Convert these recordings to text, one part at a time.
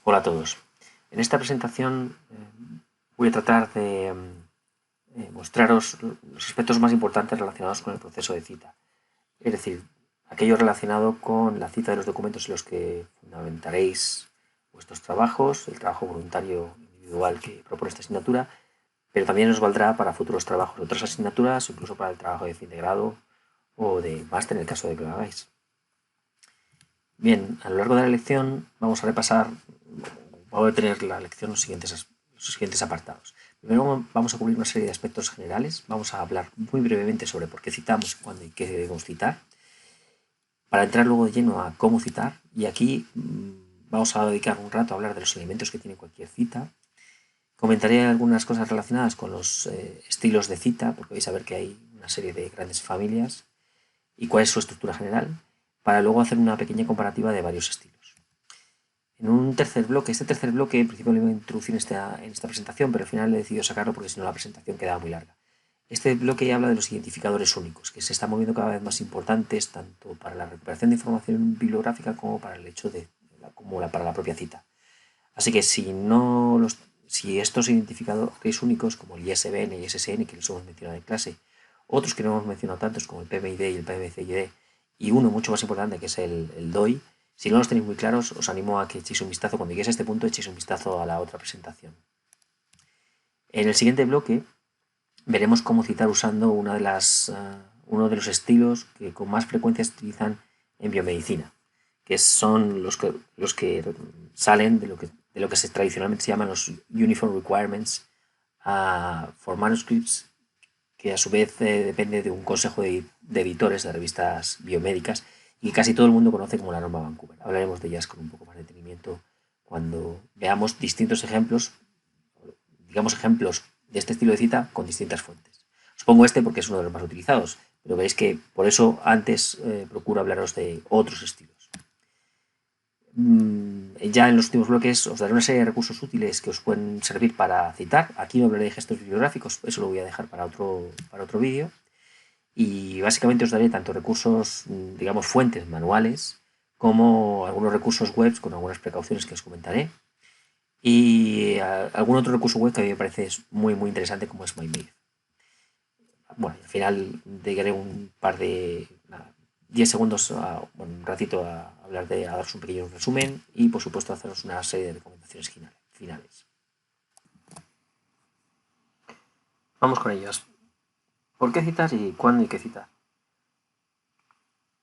Hola a todos. En esta presentación voy a tratar de mostraros los aspectos más importantes relacionados con el proceso de cita. Es decir, aquello relacionado con la cita de los documentos en los que fundamentaréis vuestros trabajos, el trabajo voluntario individual que propone esta asignatura, pero también os valdrá para futuros trabajos de otras asignaturas, incluso para el trabajo de fin de grado o de máster en el caso de que lo hagáis. Bien, a lo largo de la lección vamos a repasar, vamos a tener la lección los siguientes apartados. Primero vamos a cubrir una serie de aspectos generales, vamos a hablar muy brevemente sobre por qué citamos, cuándo y qué debemos citar, para entrar luego de lleno a cómo citar, y aquí vamos a dedicar un rato a hablar de los elementos que tiene cualquier cita. Comentaré algunas cosas relacionadas con los estilos de cita, porque vais a ver que hay una serie de grandes familias y cuál es su estructura general, para luego hacer una pequeña comparativa de varios estilos. En un tercer bloque, este tercer bloque, en principio lo iba a introducir en esta presentación, pero al final he decidido sacarlo porque si no la presentación quedaba muy larga. Este bloque habla de los identificadores únicos, que se están moviendo cada vez más importantes tanto para la recuperación de información bibliográfica como para el hecho de para la propia cita. Así que si estos identificadores únicos, como el ISBN y SSN, que los hemos mencionado en clase, otros que no hemos mencionado tantos como el PMID y el PMCID, y uno mucho más importante que es el DOI, si no los tenéis muy claros, os animo a que echéis un vistazo, cuando lleguéis a este punto, echéis un vistazo a la otra presentación. En el siguiente bloque veremos cómo citar usando uno de los estilos que con más frecuencia se utilizan en biomedicina, que son los que salen de lo que tradicionalmente se llaman los Uniform Requirements for Manuscripts, que a su vez depende de un consejo de editores de revistas biomédicas y que casi todo el mundo conoce como la norma Vancouver. Hablaremos de ellas con un poco más de detenimiento cuando veamos distintos ejemplos, digamos ejemplos de este estilo de cita con distintas fuentes. Os pongo este porque es uno de los más utilizados, pero veis que por eso antes procuro hablaros de otros estilos. Ya en los últimos bloques os daré una serie de recursos útiles que os pueden servir para citar. Aquí no hablaré de gestos bibliográficos, eso lo voy a dejar para otro vídeo. Y básicamente os daré tanto recursos, digamos, fuentes manuales, como algunos recursos web con algunas precauciones que os comentaré. Y algún otro recurso web que a mí me parece muy interesante, como es MyMail. Bueno, al final dedicaré un par de 10 segundos, un ratito a daros un pequeño resumen y por supuesto haceros una serie de recomendaciones finales. Vamos con ellos. ¿Por qué citar y cuándo hay que citar?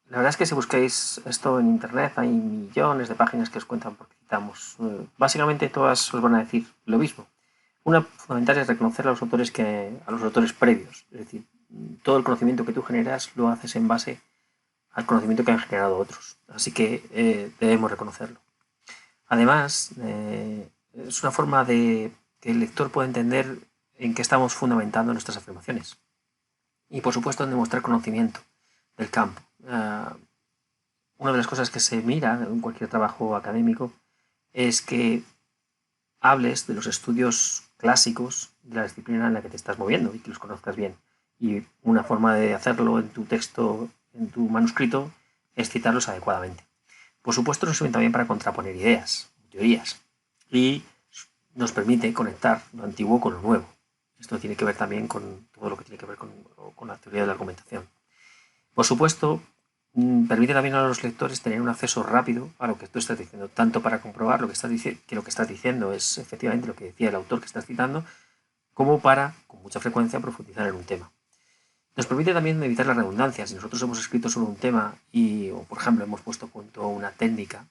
La verdad es que si buscáis esto en internet hay millones de páginas que os cuentan por qué citamos. Básicamente todas os van a decir lo mismo. Una fundamental es reconocer a los autores previos. Es decir, todo el conocimiento que tú generas lo haces en base al conocimiento que han generado otros. Así que debemos reconocerlo. Además, es una forma de que el lector pueda entender en qué estamos fundamentando nuestras afirmaciones. Y por supuesto en demostrar conocimiento del campo. Una de las cosas que se mira en cualquier trabajo académico es que hables de los estudios clásicos de la disciplina en la que te estás moviendo y que los conozcas bien. Y una forma de hacerlo en tu texto, en tu manuscrito, es citarlos adecuadamente. Por supuesto, nos sirven también para contraponer ideas, teorías, y nos permite conectar lo antiguo con lo nuevo. Esto tiene que ver también con todo lo que tiene que ver con la teoría de la argumentación. Por supuesto, permite también a los lectores tener un acceso rápido a lo que tú estás diciendo, tanto para comprobar lo que estás diciendo es efectivamente lo que decía el autor que estás citando, como para, con mucha frecuencia, profundizar en un tema. Nos permite también evitar la redundancia. Si nosotros hemos escrito sobre un tema o, por ejemplo, hemos puesto punto una técnica,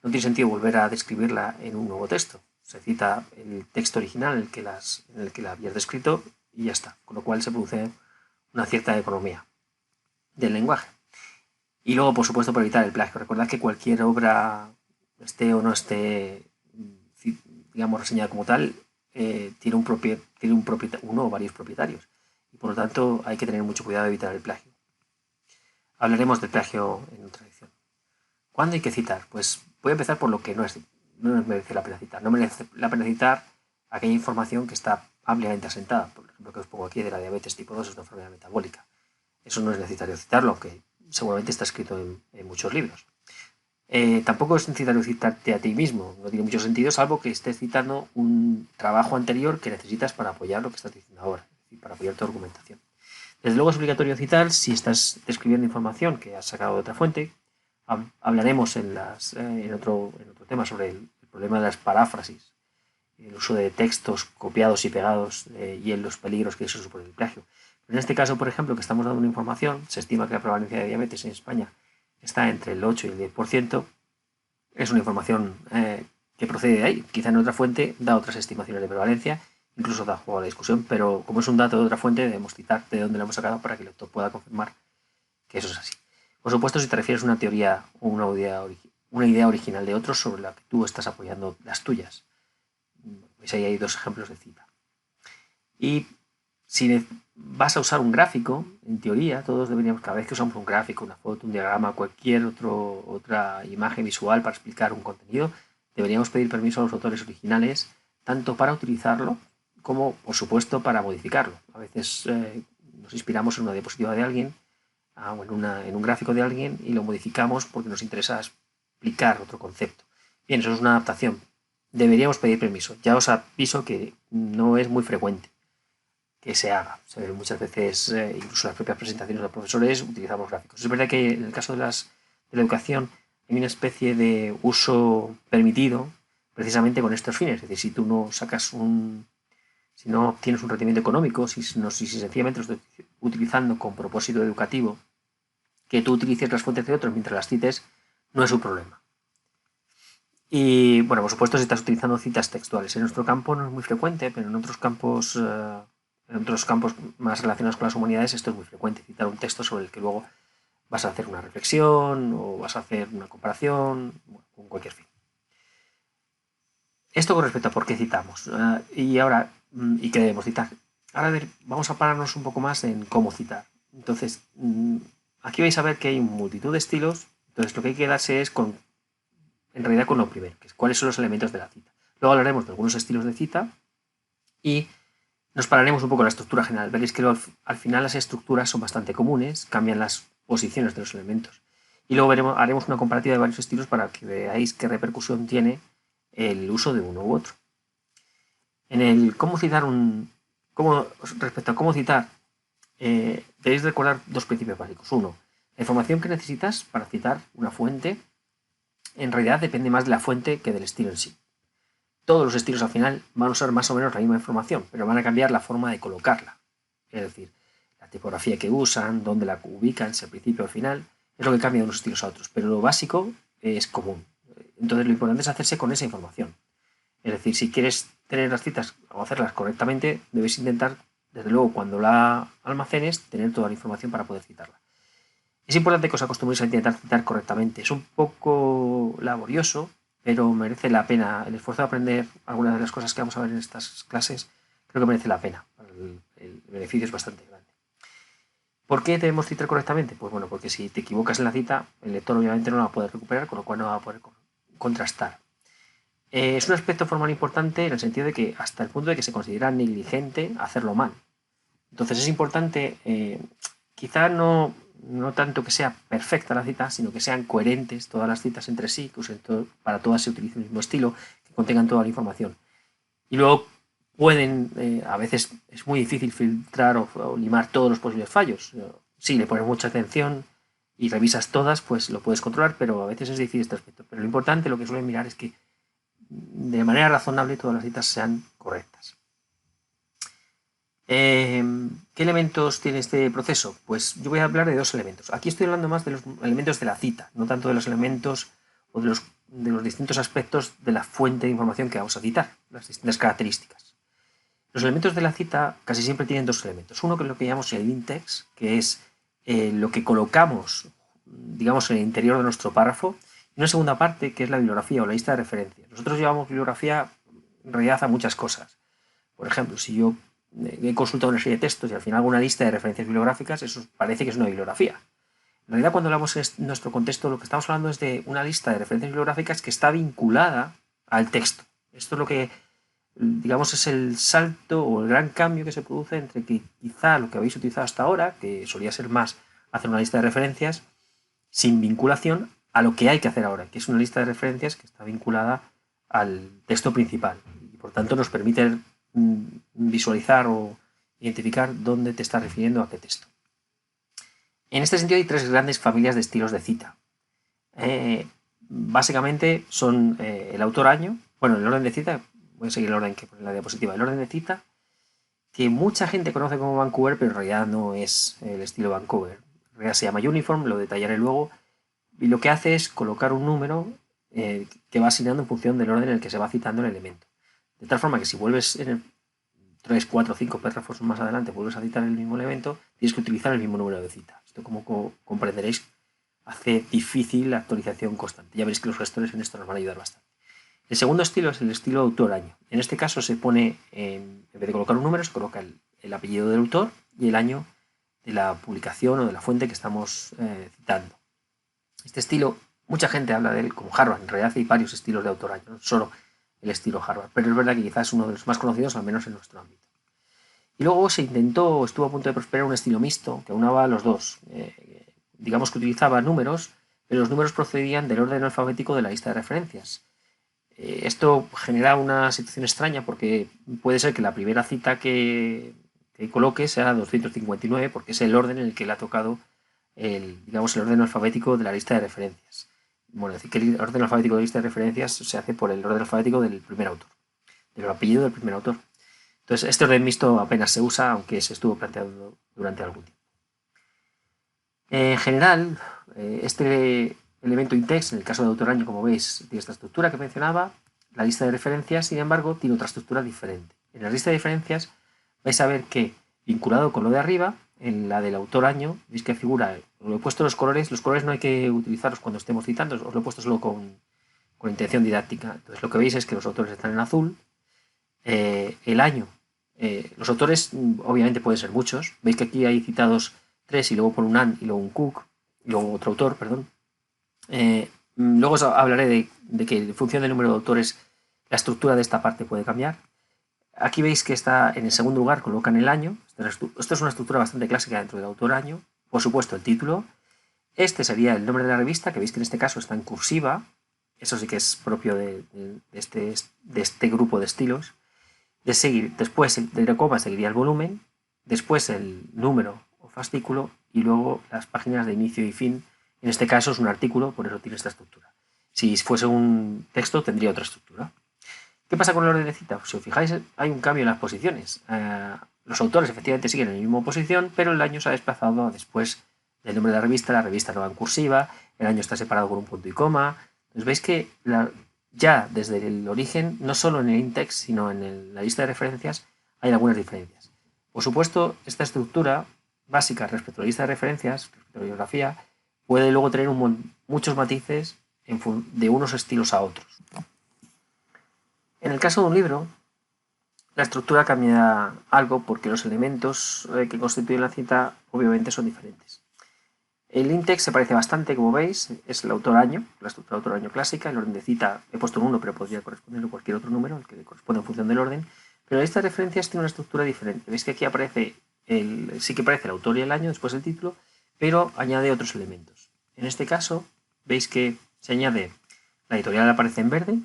no tiene sentido volver a describirla en un nuevo texto. Se cita el texto original en el que la habías descrito y ya está. Con lo cual se produce una cierta economía del lenguaje. Y luego, por supuesto, para evitar el plagio. Recordad que cualquier obra, esté o no esté, digamos, reseñada como tal, tiene uno o varios propietarios. Y por lo tanto hay que tener mucho cuidado de evitar el plagio. Hablaremos del plagio en otra edición. ¿Cuándo hay que citar? Pues voy a empezar por lo que no merece la pena citar. No merece la pena citar aquella información que está ampliamente asentada. Por ejemplo, que os pongo aquí de la diabetes tipo 2 es una enfermedad metabólica. Eso no es necesario citarlo, aunque seguramente está escrito en muchos libros. Tampoco es necesario citarte a ti mismo, no tiene mucho sentido, salvo que estés citando un trabajo anterior que necesitas para apoyar lo que estás diciendo ahora, es decir, para apoyar tu argumentación. Desde luego es obligatorio citar si estás describiendo información que has sacado de otra fuente. Hablaremos en otro tema sobre el problema de las paráfrasis, el uso de textos copiados y pegados y en los peligros que eso supone el plagio. En este caso, por ejemplo, que estamos dando una información, se estima que la prevalencia de diabetes en España está entre el 8 y el 10%, es una información que procede de ahí. Quizá en otra fuente da otras estimaciones de prevalencia, incluso da juego a la discusión, pero como es un dato de otra fuente, debemos citar de dónde lo hemos sacado para que el lector pueda confirmar que eso es así. Por supuesto, si te refieres a una teoría o una idea original de otros sobre la que tú estás apoyando las tuyas. Pues ahí hay dos ejemplos de cita. Y si vas a usar un gráfico, en teoría, todos deberíamos, cada vez que usamos un gráfico, una foto, un diagrama, cualquier otra imagen visual para explicar un contenido, deberíamos pedir permiso a los autores originales, tanto para utilizarlo como, por supuesto, para modificarlo. A veces nos inspiramos en una diapositiva de alguien o en un gráfico de alguien y lo modificamos porque nos interesa explicar otro concepto. Bien, eso es una adaptación. Deberíamos pedir permiso. Ya os aviso que no es muy frecuente que se haga. Muchas veces, incluso en las propias presentaciones de los profesores, utilizamos gráficos. Es verdad que en el caso de la educación hay una especie de uso permitido precisamente con estos fines. Es decir, si tú no sacas si no obtienes un rendimiento económico, si sencillamente lo estás utilizando con propósito educativo, que tú utilices las fuentes de otros mientras las cites, no es un problema. Y bueno, por supuesto, si estás utilizando citas textuales. En nuestro campo no es muy frecuente, pero en otros campos más relacionados con las humanidades esto es muy frecuente, citar un texto sobre el que luego vas a hacer una reflexión o vas a hacer una comparación, con cualquier fin. Esto con respecto a por qué citamos y ahora, y qué debemos citar. Ahora vamos a pararnos un poco más en cómo citar. Entonces, aquí vais a ver que hay multitud de estilos, entonces lo que hay que quedarse es en realidad con lo primero, que es cuáles son los elementos de la cita. Luego hablaremos de algunos estilos de cita y nos pararemos un poco en la estructura general. Veréis que al final las estructuras son bastante comunes, cambian las posiciones de los elementos. Y luego haremos una comparativa de varios estilos para que veáis qué repercusión tiene el uso de uno u otro. En el cómo citar respecto a cómo citar, debéis recordar dos principios básicos. Uno, la información que necesitas para citar una fuente en realidad depende más de la fuente que del estilo en sí. Todos los estilos al final van a usar más o menos la misma información, pero van a cambiar la forma de colocarla. Es decir, la tipografía que usan, dónde la ubican, si al principio o al final, es lo que cambia de unos estilos a otros, pero lo básico es común. Entonces lo importante es hacerse con esa información. Es decir, si quieres tener las citas o hacerlas correctamente, debes intentar, desde luego, cuando la almacenes, tener toda la información para poder citarla. Es importante que os acostumbréis a intentar citar correctamente. Es un poco laborioso, pero merece la pena. El esfuerzo de aprender algunas de las cosas que vamos a ver en estas clases creo que merece la pena. El beneficio es bastante grande. ¿Por qué debemos citar correctamente? Pues bueno, porque si te equivocas en la cita, el lector obviamente no la va a poder recuperar, con lo cual no va a poder contrastar. Es un aspecto formal importante en el sentido de que hasta el punto de que se considera negligente hacerlo mal. Entonces es importante, quizá no tanto que sea perfecta la cita, sino que sean coherentes todas las citas entre sí, que para todas se utilice el mismo estilo, que contengan toda la información. Y luego a veces es muy difícil filtrar o limar todos los posibles fallos. Si le pones mucha atención y revisas todas, pues lo puedes controlar, pero a veces es difícil este aspecto. Pero lo importante, lo que suelen mirar es que de manera razonable todas las citas sean correctas. ¿Qué elementos tiene este proceso? Pues yo voy a hablar de dos elementos. Aquí estoy hablando más de los elementos de la cita, no tanto de los elementos o de los distintos aspectos de la fuente de información que vamos a citar, las distintas características. Los elementos de la cita casi siempre tienen dos elementos. Uno que es lo que llamamos el in-text, que es lo que colocamos, digamos, en el interior de nuestro párrafo, y una segunda parte que es la bibliografía o la lista de referencias. Nosotros llevamos bibliografía en realidad a muchas cosas. Por ejemplo, si yo he consultado una serie de textos y al final hago una lista de referencias bibliográficas, eso parece que es una bibliografía. En realidad, cuando hablamos en nuestro contexto, lo que estamos hablando es de una lista de referencias bibliográficas que está vinculada al texto. Esto es lo que, digamos, es el salto o el gran cambio que se produce entre que quizá lo que habéis utilizado hasta ahora, que solía ser más hacer una lista de referencias sin vinculación, a lo que hay que hacer ahora, que es una lista de referencias que está vinculada al texto principal y por tanto nos permite visualizar o identificar dónde te estás refiriendo a qué texto. En este sentido hay tres grandes familias de estilos de cita. Básicamente son el autor-año, bueno, el orden de cita, voy a seguir el orden que pone en la diapositiva, el orden de cita, que mucha gente conoce como Vancouver, pero en realidad no es el estilo Vancouver. En realidad se llama Uniform, lo detallaré luego, y lo que hace es colocar un número que va asignando en función del orden en el que se va citando el elemento. De tal forma que si vuelves en el 3, 4, 5 párrafos más adelante, vuelves a citar el mismo elemento, tienes que utilizar el mismo número de cita. Esto, como comprenderéis, hace difícil la actualización constante. Ya veréis que los gestores en esto nos van a ayudar bastante. El segundo estilo es el estilo autor-año. En este caso se pone, en vez de colocar un número, se coloca el apellido del autor y el año de la publicación o de la fuente que estamos citando. Este estilo, mucha gente habla de él como Harvard. En realidad hay varios estilos de autor-año, no solo el estilo Harvard, pero es verdad que quizás es uno de los más conocidos, al menos en nuestro ámbito. Y luego se intentó, estuvo a punto de prosperar un estilo mixto que aunaba los dos. Digamos que utilizaba números, pero los números procedían del orden alfabético de la lista de referencias. Esto genera una situación extraña porque puede ser que la primera cita que coloque sea 259 porque es el orden en el que le ha tocado el orden alfabético de la lista de referencias. Bueno, decir que el orden alfabético de la lista de referencias se hace por el orden alfabético del primer autor, del apellido del primer autor. Entonces, este orden mixto apenas se usa, aunque se estuvo planteando durante algún tiempo. En general, este elemento in-text, en el caso de autor-año, como veis, tiene esta estructura que mencionaba. La lista de referencias, sin embargo, tiene otra estructura diferente. En la lista de referencias vais a ver que, vinculado con lo de arriba, en la del autor-año, veis que figura, lo he puesto los colores no hay que utilizarlos cuando estemos citando, os lo he puesto solo con intención didáctica. Entonces, lo que veis es que los autores están en azul, el año. Los autores, obviamente, pueden ser muchos. Veis que aquí hay citados 3 y luego por un Ann y luego un Cook, y luego otro autor, perdón. Luego os hablaré de que en función del número de autores la estructura de esta parte puede cambiar. Aquí veis que está en el segundo lugar, colocan el año. Esto es una estructura bastante clásica dentro del autor-año. Por supuesto, el título. Este sería el nombre de la revista, que veis que en este caso está en cursiva. Eso sí que es propio de este grupo de estilos. Después del coma seguiría el volumen, después el número o fascículo y luego las páginas de inicio y fin. En este caso es un artículo, por eso tiene esta estructura. Si fuese un texto tendría otra estructura. ¿Qué pasa con el orden de cita? Pues si os fijáis, hay un cambio en las posiciones. Los autores efectivamente siguen en la misma posición, pero el año se ha desplazado después del nombre de la revista no va en cursiva, el año está separado con un punto y coma. Entonces veis que ya desde el origen, no solo en el in-text, sino en la lista de referencias, hay algunas diferencias. Por supuesto, esta estructura básica respecto a la lista de referencias, respecto a la bibliografía, puede luego tener muchos matices de unos estilos a otros. En el caso de un libro, la estructura cambia algo porque los elementos que constituyen la cita obviamente son diferentes. El in-text se parece bastante, como veis, es el autor-año, la estructura autor-año clásica, el orden de cita he puesto un 1, pero podría corresponder a cualquier otro número, el que le corresponde en función del orden, pero esta referencias tiene una estructura diferente. Veis que aquí aparece sí que aparece el autor y el año, después el título, pero añade otros elementos. En este caso, veis que se añade, la editorial aparece en verde,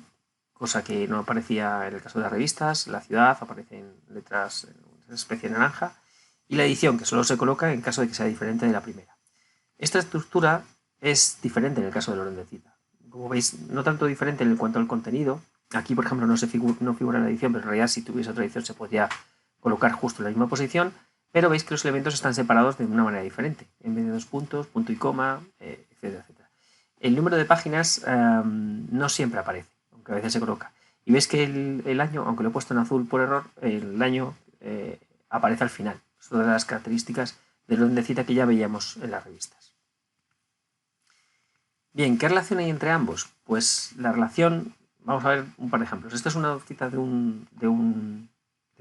cosa que no aparecía en el caso de las revistas, la ciudad aparece en letras en especie naranja, y la edición, que solo se coloca en caso de que sea diferente de la primera. Esta estructura es diferente en el caso del orden de cita. Como veis, no tanto diferente en cuanto al contenido. Aquí, por ejemplo, no figura en la edición, pero en realidad si tuviese otra edición se podría colocar justo en la misma posición, pero veis que los elementos están separados de una manera diferente. En vez de 2 puntos, punto y coma, etcétera, etcétera. El número de páginas no siempre aparece, aunque a veces se coloca. Y veis que el año, aunque lo he puesto en azul por error, el año aparece al final. Es una de las características del orden de cita que ya veíamos en las revistas. Bien, ¿qué relación hay entre ambos? Pues la relación, vamos a ver un par de ejemplos. Esta es una cita de un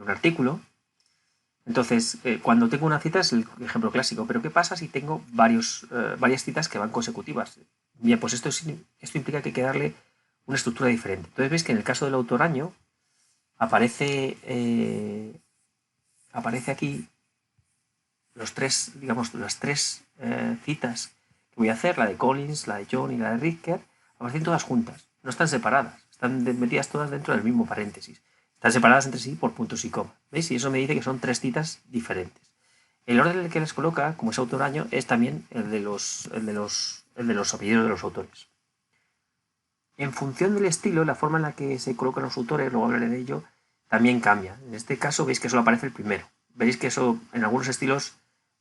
artículo. Entonces, cuando tengo una cita es el ejemplo clásico, pero ¿qué pasa si tengo varias citas que van consecutivas? Bien, pues esto implica que hay que darle una estructura diferente. Entonces veis que en el caso del autor-año aparece aquí las tres citas que voy a hacer, la de Collins, la de John y la de Ritker, aparecen todas juntas, no están separadas, están metidas todas dentro del mismo paréntesis. Están separadas entre sí por puntos y comas. ¿Veis? Y eso me dice que son 3 citas diferentes. El orden en el que les coloca, como es autor-año, es también el de los apellidos de los autores. En función del estilo, la forma en la que se colocan los autores, luego hablaré de ello, también cambia. En este caso veis que solo aparece el primero. Veis que eso en algunos estilos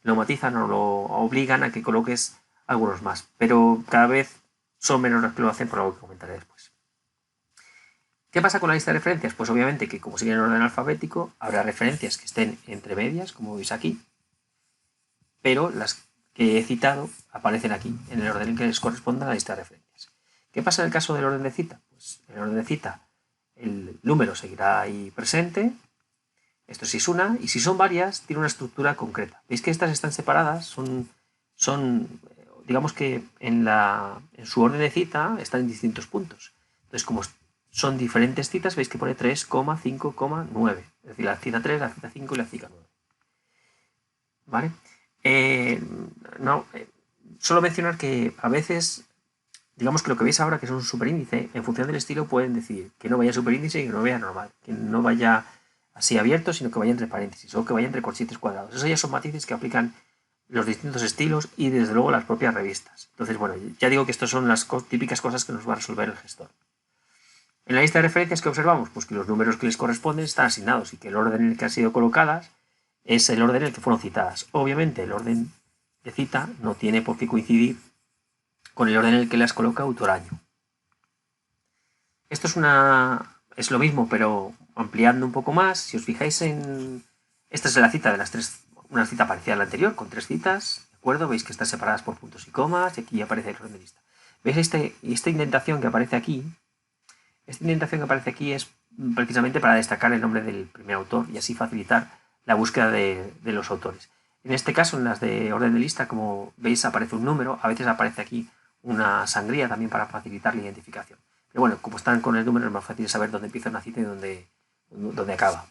lo matizan o lo obligan a que coloques algunos más. Pero cada vez son menos los que lo hacen, por algo que comentaré después. ¿Qué pasa con la lista de referencias? Pues obviamente que como sigue en orden alfabético, habrá referencias que estén entre medias, como veis aquí, pero las que he citado aparecen aquí, en el orden en que les corresponda a la lista de referencias. ¿Qué pasa en el caso del orden de cita? Pues en el orden de cita el número seguirá ahí presente, esto sí es una, y si son varias, tiene una estructura concreta. ¿Veis que estas están separadas? Son digamos que en su orden de cita están en distintos puntos. Entonces, como son diferentes citas, veis que pone 3, 5, 9. Es decir, la cita 3, la cita 5 y la cita 9. ¿Vale? Solo mencionar que a veces, digamos que lo que veis ahora, que es un superíndice, en función del estilo pueden decir que no vaya superíndice y que no vaya normal, que no vaya así abierto, sino que vaya entre paréntesis o que vaya entre corchetes cuadrados. Esos ya son matices que aplican los distintos estilos y desde luego las propias revistas. Entonces, bueno, ya digo que estas son las típicas cosas que nos va a resolver el gestor. En la lista de referencias que observamos, pues que los números que les corresponden están asignados y que el orden en el que han sido colocadas es el orden en el que fueron citadas. Obviamente el orden de cita no tiene por qué coincidir con el orden en el que las coloca autor-año. Esto es lo mismo, pero ampliando un poco más. Si os fijáis esta es la cita de las 3, una cita parecida a la anterior, con 3 citas, ¿de acuerdo? Veis que están separadas por puntos y comas y aquí aparece el orden de lista. ¿Veis esta indentación que aparece aquí? Esta indentación que aparece aquí es precisamente para destacar el nombre del primer autor y así facilitar la búsqueda de los autores. En este caso, en las de orden de lista, como veis, aparece un número, a veces aparece aquí una sangría también para facilitar la identificación. Pero bueno, como están con el número es más fácil saber dónde empieza una cita y dónde acaba.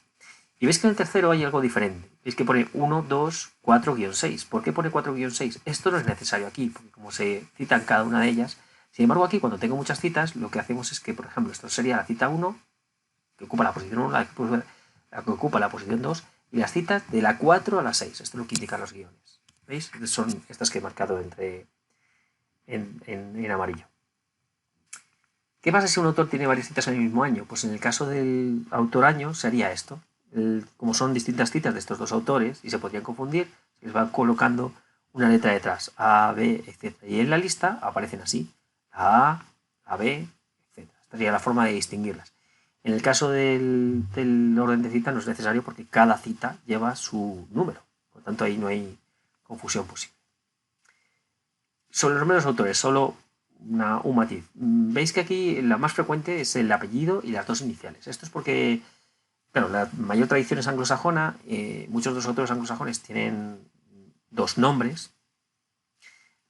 Y veis que en el tercero hay algo diferente. Veis que pone 1, 2, 4-6. ¿Por qué pone 4-6? Esto no es necesario aquí, porque como se citan cada una de ellas. Sin embargo, aquí cuando tengo muchas citas, lo que hacemos es que, por ejemplo, esto sería la cita 1, que ocupa la posición 1, la que ocupa la posición 2, y las citas de la 4 a la 6. Esto es lo que indican los guiones. ¿Veis? Son estas que he marcado en amarillo. ¿Qué pasa si un autor tiene varias citas en el mismo año? Pues en el caso del autor-año sería esto. Como son distintas citas de estos dos autores y se podrían confundir, se les va colocando una letra detrás, A, B, etc. Y en la lista aparecen así, A, B, etc. Esta sería la forma de distinguirlas. En el caso del orden de cita no es necesario porque cada cita lleva su número. Por lo tanto, ahí no hay confusión posible. Sobre los primeros autores, solo un matiz. Veis que aquí la más frecuente es el apellido y las 2 iniciales. Esto es porque, claro, la mayor tradición es anglosajona. Muchos de los autores anglosajones tienen 2 nombres.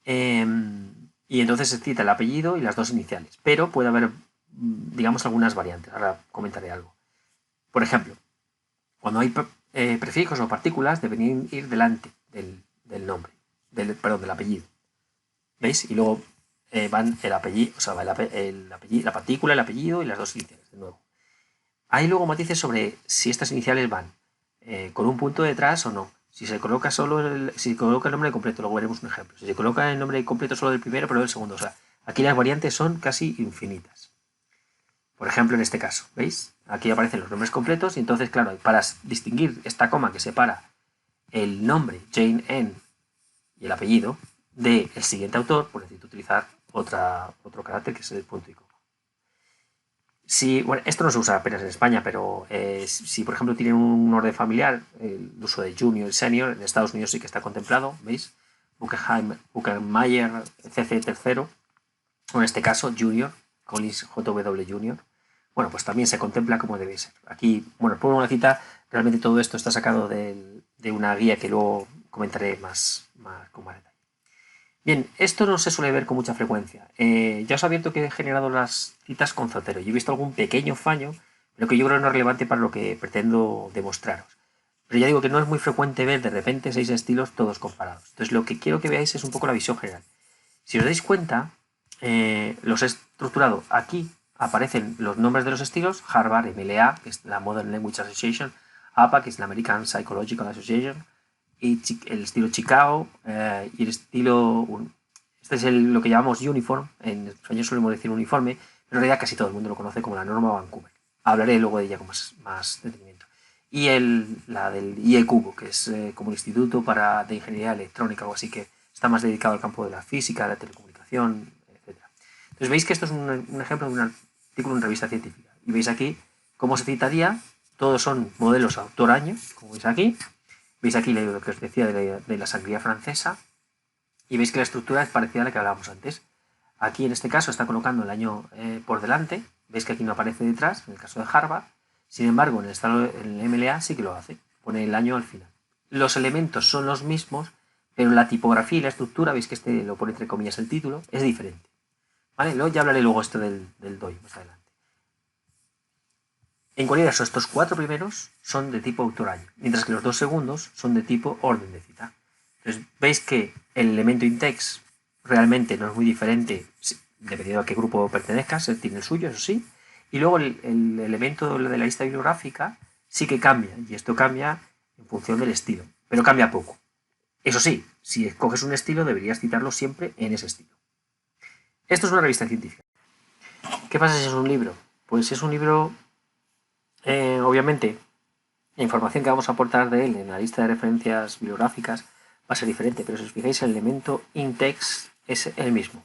Y entonces se cita el apellido y las 2 iniciales. Pero puede haber, digamos, algunas variantes. Ahora comentaré algo. Por ejemplo, cuando hay prefijos o partículas, deberían ir delante del nombre, del apellido. ¿Veis? Y luego van el apellido, o sea, va la partícula, el apellido y las 2 iniciales, de nuevo. Hay luego matices sobre si estas iniciales van con un punto detrás o no. Si se coloca si coloca el nombre completo, luego veremos un ejemplo. Si se coloca el nombre completo solo del primero, pero del segundo. O sea, aquí las variantes son casi infinitas. Por ejemplo, en este caso, ¿veis? Aquí aparecen los nombres completos y entonces, claro, para distinguir esta coma que separa el nombre Jane N y el apellido del siguiente autor, pues necesito utilizar otro carácter que es el punto y coma. Bueno, esto no se usa apenas en España, pero si por ejemplo tienen un orden familiar, el uso de junior y senior, en Estados Unidos sí que está contemplado, ¿veis? Buchenmayer, CC III, o en este caso Junior, Collins JW Junior. Bueno, pues también se contempla como debe ser. Aquí, bueno, por una cita, realmente todo esto está sacado de una guía que luego comentaré más con más detalle. Bien, esto no se suele ver con mucha frecuencia. Ya os he abierto que he generado las citas con Zotero y he visto algún pequeño fallo, pero que yo creo no es relevante para lo que pretendo demostraros. Pero ya digo que no es muy frecuente ver de repente 6 estilos todos comparados. Entonces lo que quiero que veáis es un poco la visión general. Si os dais cuenta, los he estructurado aquí. Aparecen los nombres de los estilos: Harvard, MLA, que es la Modern Language Association; APA, que es la American Psychological Association; y el estilo Chicago, y el estilo... Este es lo que llamamos uniform. En español solemos decir uniforme, pero en realidad casi todo el mundo lo conoce como la norma Vancouver. Hablaré luego de ella con más detenimiento. Y la del IE Cubo, que es como el Instituto de Ingeniería Electrónica, o así, que está más dedicado al campo de la física, de la telecomunicación, etc. Entonces veis que esto es un ejemplo de un artículo en revista científica. Y veis aquí cómo se citaría. Todos son modelos autor-año, como veis aquí. Veis aquí lo que os decía de la sangría francesa. Y veis que la estructura es parecida a la que hablábamos antes. Aquí en este caso está colocando el año por delante. Veis que aquí no aparece detrás, en el caso de Harvard. Sin embargo, en el MLA sí que lo hace. Pone el año al final. Los elementos son los mismos, pero la tipografía y la estructura, veis que este lo pone entre comillas el título, es diferente. ¿Vale? Ya hablaré luego esto del DOI más adelante. En cualquier caso, estos 4 primeros son de tipo autor-año, mientras que los 2 segundos son de tipo orden de cita. Entonces, veis que el elemento in-text realmente no es muy diferente dependiendo a qué grupo pertenezcas, tiene el suyo, eso sí. Y luego el elemento de la lista bibliográfica sí que cambia, y esto cambia en función del estilo, pero cambia poco. Eso sí, si escoges un estilo, deberías citarlo siempre en ese estilo. Esto es una revista científica. ¿Qué pasa si es un libro? Pues si es un libro, obviamente, la información que vamos a aportar de él en la lista de referencias bibliográficas va a ser diferente, pero si os fijáis, el elemento in-text es el mismo.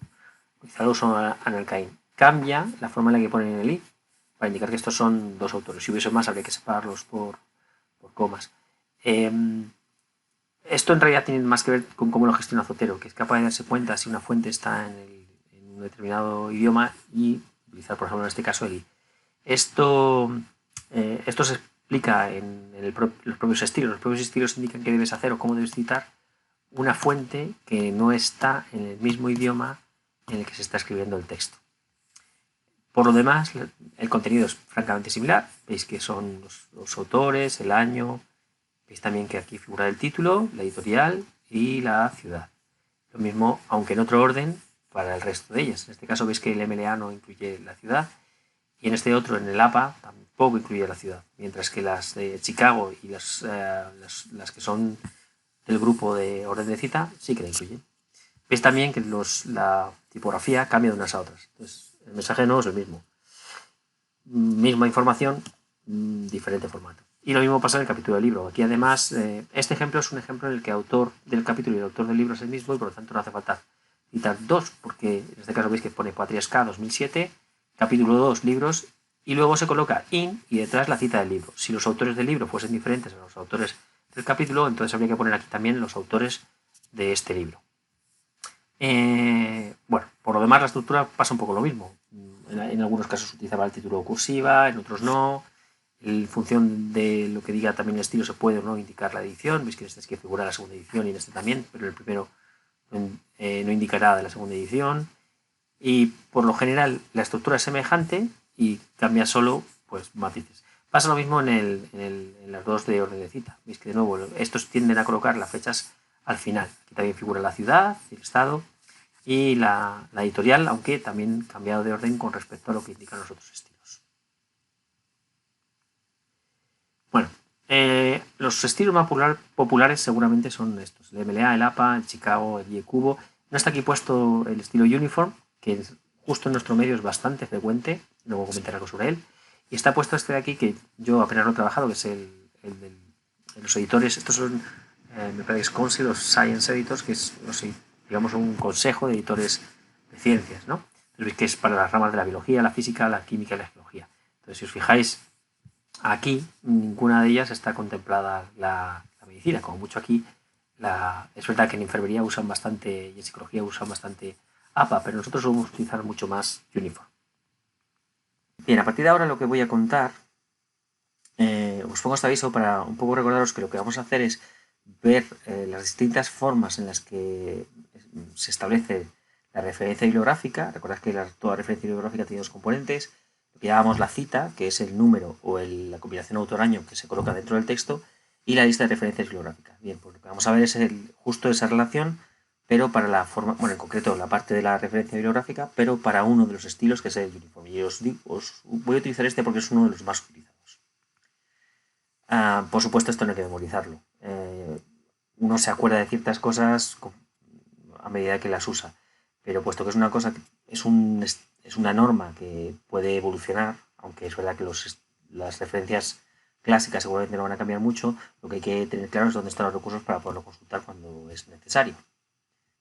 Quizá lo uso analcain. Cambia la forma en la que ponen en el i para indicar que estos son 2 autores. Si hubiese más, habría que separarlos por comas. Esto en realidad tiene más que ver con cómo lo gestiona Zotero, que es capaz de darse cuenta si una fuente está en un determinado idioma y utilizar, por ejemplo, en este caso el i. Esto se explica en los propios estilos. Los propios estilos indican qué debes hacer o cómo debes citar una fuente que no está en el mismo idioma en el que se está escribiendo el texto. Por lo demás, el contenido es francamente similar. Veis que son los autores, el año. Veis también que aquí figura el título, la editorial y la ciudad. Lo mismo, aunque en otro orden, para el resto de ellas. En este caso veis que el MLA no incluye la ciudad, y en este otro, en el APA, tampoco incluye la ciudad. Mientras que las de Chicago y las que son del grupo de orden de cita sí que la incluyen. Veis también que la tipografía cambia de unas a otras. Entonces, el mensaje no es el mismo. Misma información, diferente formato. Y lo mismo pasa en el capítulo del libro. Aquí además, este ejemplo es un ejemplo en el que el autor del capítulo y el autor del libro es el mismo, y por lo tanto no hace falta citar 2, porque en este caso veis que pone Patriasca 2007, capítulo 2, libros, y luego se coloca in y detrás la cita del libro. Si los autores del libro fuesen diferentes a los autores del capítulo, entonces habría que poner aquí también los autores de este libro. Bueno, por lo demás la estructura pasa un poco lo mismo. En algunos casos utilizaba el título cursiva, en otros no. En función de lo que diga también el estilo se puede o no indicar la edición. Veis que en este es que figura la segunda edición y en este también, pero en el primero no indicará de la segunda edición. Y por lo general la estructura es semejante y cambia solo pues matices. Pasa lo mismo en las 2 de orden de cita. Veis que de nuevo estos tienden a colocar las fechas al final. Aquí también figura la ciudad, el estado y la editorial, aunque también cambiado de orden con respecto a lo que indican los otros estilos. Bueno, los estilos más populares seguramente son estos: el MLA, el APA, el Chicago, el IE Cubo. No está aquí puesto el estilo uniform, que justo en nuestro medio es bastante frecuente, luego comentaré algo sobre él. Y está puesto este de aquí, que yo apenas lo he trabajado, que es el de los editores. Estos son, me parece que es Council of Science Editors, que es, digamos, un consejo de editores de ciencias, ¿no? Entonces veis que es para las ramas de la biología, la física, la química y la geología. Entonces, si os fijáis, aquí ninguna de ellas está contemplada la medicina. Como mucho aquí, es verdad que en enfermería usan bastante y en psicología usan bastante APA, pero nosotros vamos a utilizar mucho más uniform. Bien, a partir de ahora lo que voy a contar, os pongo este aviso para un poco recordaros que lo que vamos a hacer es ver las distintas formas en las que se establece la referencia bibliográfica. Recordad que toda referencia bibliográfica tiene 2 componentes: lo que llamamos la cita, que es el número o la combinación autor-año que se coloca dentro del texto, y la lista de referencias bibliográficas. Bien, pues lo que vamos a ver es justo esa relación pero para la forma, bueno, en concreto la parte de la referencia bibliográfica, pero para uno de los estilos que es el uniforme. Y os voy a utilizar este porque es uno de los más utilizados. Por supuesto, esto no hay que memorizarlo. Uno se acuerda de ciertas cosas a medida que las usa, pero puesto que es una cosa, es una norma que puede evolucionar, aunque es verdad que las referencias clásicas seguramente no van a cambiar mucho, lo que hay que tener claro es dónde están los recursos para poderlo consultar cuando es necesario.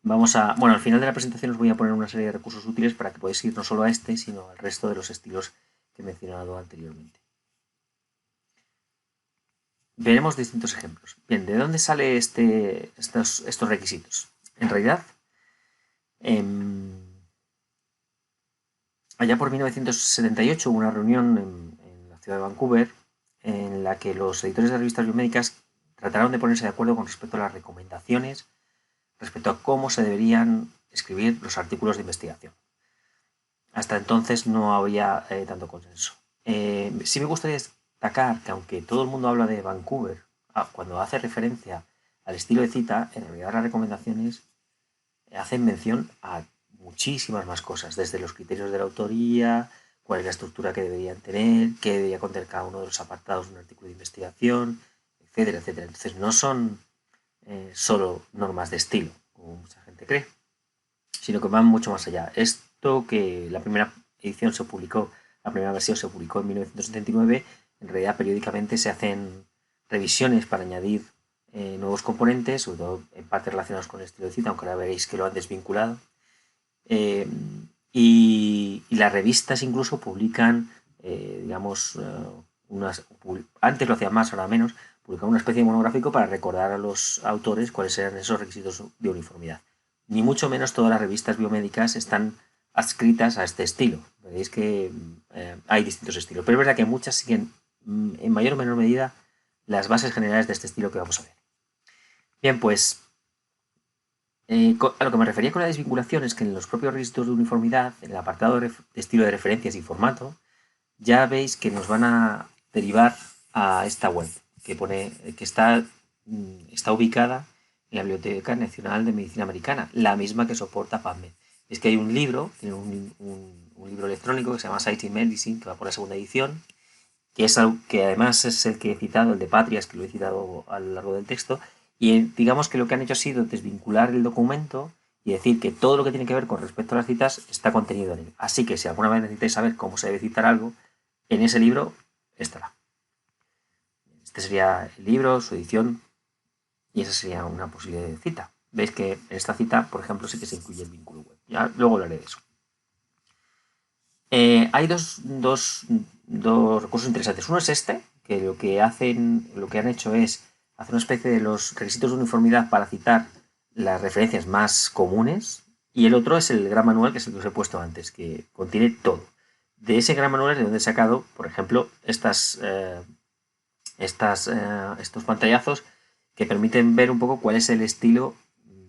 Bueno, al final de la presentación os voy a poner una serie de recursos útiles para que podáis ir no solo a este, sino al resto de los estilos que he mencionado anteriormente. Veremos distintos ejemplos. Bien, ¿de dónde salen estos requisitos? En realidad, allá por 1978 hubo una reunión en la ciudad de Vancouver en la que los editores de revistas biomédicas trataron de ponerse de acuerdo con respecto a las recomendaciones respecto a cómo se deberían escribir los artículos de investigación. Hasta entonces no había tanto consenso. Sí me gustaría destacar que aunque todo el mundo habla de Vancouver, cuando hace referencia al estilo de cita, en realidad las recomendaciones hacen mención a muchísimas más cosas, desde los criterios de la autoría, cuál es la estructura que deberían tener, qué debería contener cada uno de los apartados de un artículo de investigación, etcétera, etcétera. Entonces no son solo normas de estilo, como mucha gente cree, sino que van mucho más allá. Esto que la primera edición se publicó, la primera versión se publicó en 1979, en realidad periódicamente se hacen revisiones para añadir nuevos componentes, sobre todo en parte relacionados con el estilo de cita, aunque ahora veréis que lo han desvinculado. Y las revistas incluso publican, antes lo hacían más, ahora menos, publican una especie de monográfico para recordar a los autores cuáles eran esos requisitos de uniformidad. Ni mucho menos todas las revistas biomédicas están adscritas a este estilo. Veréis que hay distintos estilos, pero es verdad que muchas siguen en mayor o menor medida las bases generales de este estilo que vamos a ver. Bien, pues a lo que me refería con la desvinculación es que en los propios registros de uniformidad, en el apartado de estilo de referencias y formato, ya veis que nos van a derivar a esta web, que está ubicada en la Biblioteca Nacional de Medicina Americana, la misma que soporta PubMed. Es que hay un libro, tiene un libro electrónico que se llama Science in Medicine, que va por la segunda edición, que además es el que he citado, el de Patrias, que lo he citado a lo largo del texto, y digamos que lo que han hecho ha sido desvincular el documento y decir que todo lo que tiene que ver con respecto a las citas está contenido en él. Así que si alguna vez necesitáis saber cómo se debe citar algo, en ese libro estará. Este sería el libro, su edición, y esa sería una posible cita. Veis que en esta cita, por ejemplo, sí que se incluye el vínculo web. Ya luego hablaré de eso. Hay dos recursos interesantes. Uno es este, que lo que han hecho es hacer una especie de los requisitos de uniformidad para citar las referencias más comunes. Y el otro es el gran manual, que es el que os he puesto antes, que contiene todo. De ese gran manual es de donde he sacado, por ejemplo, estos pantallazos que permiten ver un poco cuál es el estilo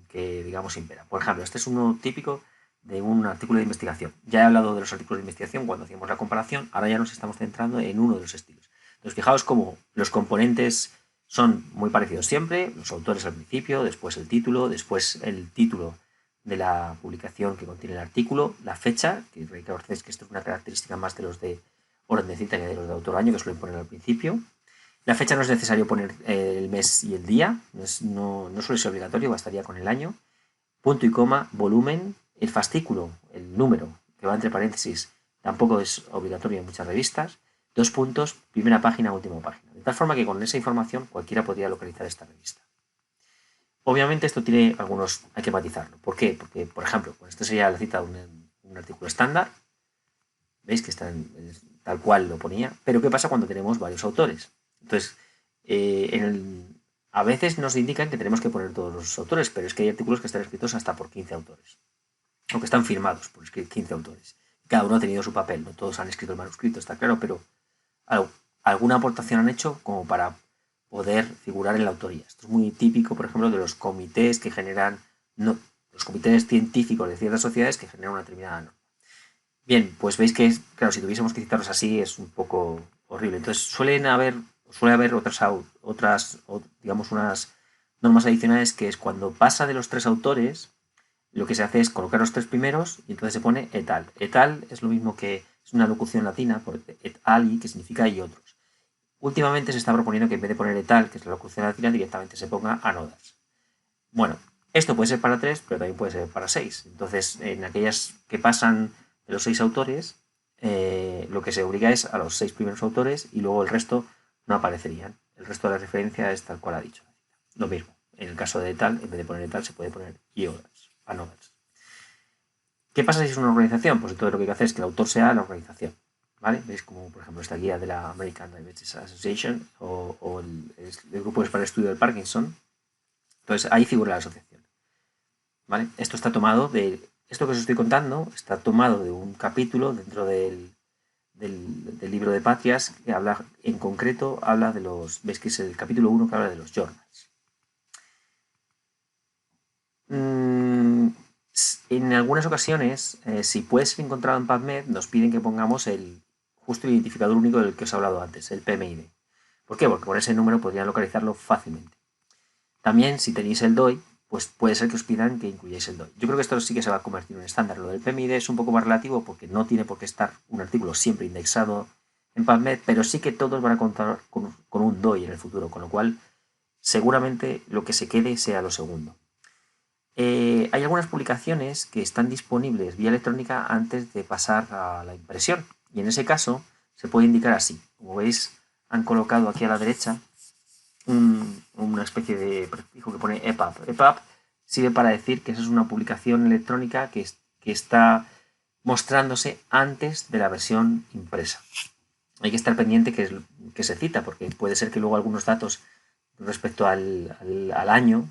que, digamos, impera. Por ejemplo, este es uno típico de un artículo de investigación. Ya he hablado de los artículos de investigación cuando hacíamos la comparación, ahora ya nos estamos centrando en uno de los estilos. Entonces, fijaos cómo los componentes son muy parecidos siempre, los autores al principio, después el título de la publicación que contiene el artículo, la fecha, que recordáis que esto es una característica más de los de orden de cita que de los de autor año, que suelen poner al principio. La fecha no es necesario poner el mes y el día, no suele ser obligatorio, bastaría con el año. Punto y coma, volumen, el fascículo, el número que va entre paréntesis, tampoco es obligatorio en muchas revistas. 2 puntos, primera página, última página. De tal forma que con esa información cualquiera podría localizar esta revista. Obviamente esto tiene hay que matizarlo. ¿Por qué? Porque, por ejemplo, esto sería la cita de un artículo estándar. ¿Veis que está tal cual lo ponía? Pero ¿qué pasa cuando tenemos varios autores? Entonces, a veces nos indican que tenemos que poner todos los autores, pero es que hay artículos que están escritos hasta por 15 autores. O que están firmados por 15 autores. Cada uno ha tenido su papel, no todos han escrito el manuscrito, está claro, pero alguna aportación han hecho como para poder figurar en la autoría. Esto es muy típico, por ejemplo, de los comités que generan, los comités científicos de ciertas sociedades que generan una determinada norma. Bien, pues veis que, claro, si tuviésemos que citarlos así es un poco horrible. Entonces suele haber digamos, unas normas adicionales que es cuando pasa de los 3 autores, lo que se hace es colocar los tres primeros y entonces se pone et al. Et al es lo mismo que es una locución latina, por et ali, que significa y otros. Últimamente se está proponiendo que en vez de poner et al, que es la locución latina, directamente se ponga another. Bueno, esto puede ser para 3, pero también puede ser para 6. Entonces, en aquellas que pasan de los 6 autores, lo que se obliga es a los 6 primeros autores y luego el resto no aparecerían. El resto de la referencia es tal cual ha dicho. Lo mismo. En el caso de tal, en vez de poner tal, se puede poner y others, anothers. ¿Qué pasa si es una organización? Pues entonces lo que hay que hacer es que el autor sea la organización. ¿Vale? ¿Veis? Como por ejemplo esta guía de la American Diabetes Association o el grupo para el estudio del Parkinson. Entonces ahí figura la asociación. ¿Vale? Esto está tomado de. Esto que os estoy contando está tomado de un capítulo dentro del libro de Patrias que habla, en concreto, habla de los. ¿Veis que es el capítulo 1 que habla de los journals? En algunas ocasiones, si puede ser encontrado en PubMed, nos piden que pongamos el justo identificador único del que os he hablado antes, el PMID. ¿Por qué? Porque con ese número podrían localizarlo fácilmente. También, si tenéis el DOI, pues puede ser que os pidan que incluyáis el DOI. Yo creo que esto sí que se va a convertir en un estándar. Lo del PMID es un poco más relativo porque no tiene por qué estar un artículo siempre indexado en PubMed, pero sí que todos van a contar con un DOI en el futuro, con lo cual seguramente lo que se quede sea lo segundo. Hay algunas publicaciones que están disponibles vía electrónica antes de pasar a la impresión y en ese caso se puede indicar así. Como veis, han colocado aquí a la derecha una especie de prefijo que pone EPUB. EPUB sirve para decir que esa es una publicación electrónica que está mostrándose antes de la versión impresa. Hay que estar pendiente que se cita, porque puede ser que luego algunos datos respecto al año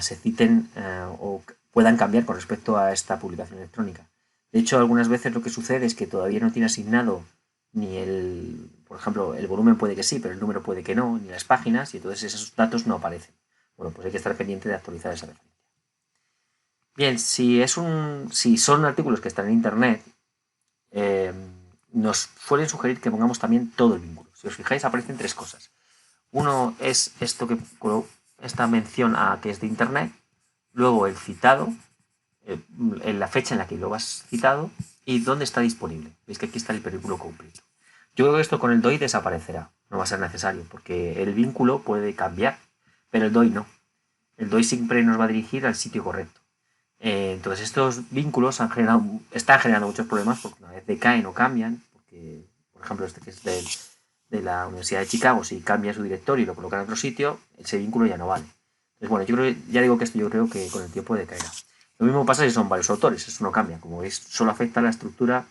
se citen o puedan cambiar con respecto a esta publicación electrónica. De hecho, algunas veces lo que sucede es que todavía no tiene asignado ni por ejemplo, el volumen puede que sí, pero el número puede que no, ni las páginas, y entonces esos datos no aparecen. Bueno, pues hay que estar pendiente de actualizar esa referencia. Bien, si son artículos que están en Internet, nos suelen sugerir que pongamos también todo el vínculo. Si os fijáis, aparecen tres cosas. Uno es esta mención a que es de Internet, luego el citado, en la fecha en la que lo has citado y dónde está disponible. Veis que aquí está el hipervínculo completo. Yo creo que esto con el DOI desaparecerá, no va a ser necesario, porque el vínculo puede cambiar, pero el DOI no. El DOI siempre nos va a dirigir al sitio correcto. Entonces estos vínculos están generando muchos problemas porque una vez decaen o cambian, porque por ejemplo este que es de la Universidad de Chicago, si cambia su directorio y lo coloca en otro sitio, ese vínculo ya no vale. Entonces bueno, ya digo que esto yo creo que con el tiempo decaerá. Lo mismo pasa si son varios autores, eso no cambia. Como veis, solo afecta a la estructura,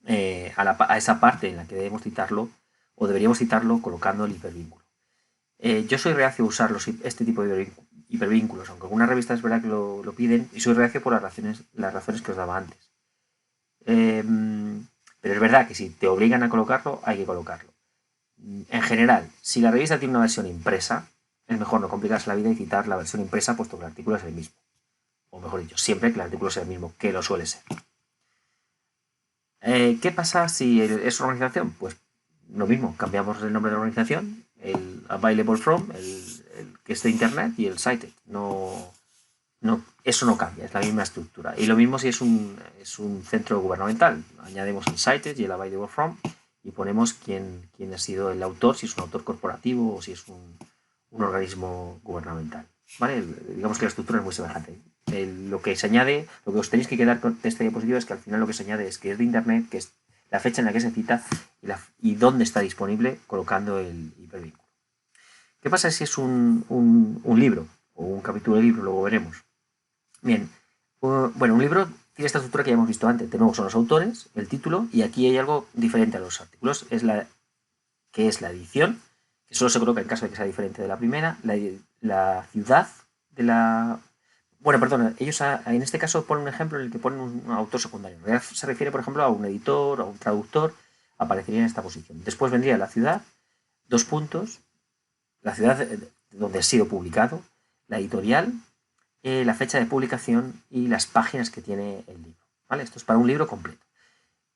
a esa parte en la que debemos citarlo o deberíamos citarlo colocando el hipervínculo. Yo soy reacio a usar este tipo de hipervínculos, aunque algunas revistas es verdad que lo piden, y soy reacio por las razones que os daba antes. Pero es verdad que si te obligan a colocarlo, hay que colocarlo. En general, si la revista tiene una versión impresa, es mejor no complicarse la vida y citar la versión impresa puesto que el artículo es el mismo. O mejor dicho, siempre que el artículo sea el mismo, que lo suele ser. ¿Qué pasa si es una organización? Pues lo mismo, cambiamos el nombre de la organización, el available from, el que es de Internet y el cited. Eso no cambia, es la misma estructura. Y lo mismo si es un centro gubernamental. Añadimos el cited y el available from y ponemos quién ha sido el autor, si es un autor corporativo o si es un organismo gubernamental. ¿Vale? Digamos que la estructura es muy semejante. Lo que se añade, lo que os tenéis que quedar con esta diapositiva es que al final lo que se añade es que es de Internet, que es la fecha en la que se cita y dónde está disponible colocando el hipervínculo. ¿Qué pasa si es un libro o un capítulo de libro? Luego veremos. Bien, bueno, un libro tiene esta estructura que ya hemos visto antes. De nuevo son los autores, el título, y aquí hay algo diferente a los artículos, que es la edición, que solo se coloca en caso de que sea diferente de la primera, la ciudad de la... Bueno, perdón, ellos en este caso ponen un ejemplo en el que ponen un autor secundario. En realidad se refiere, por ejemplo, a un editor, a un traductor, aparecería en esta posición. Después vendría la ciudad, 2 puntos, la ciudad donde ha sido publicado, la editorial, la fecha de publicación y las páginas que tiene el libro. ¿Vale? Esto es para un libro completo.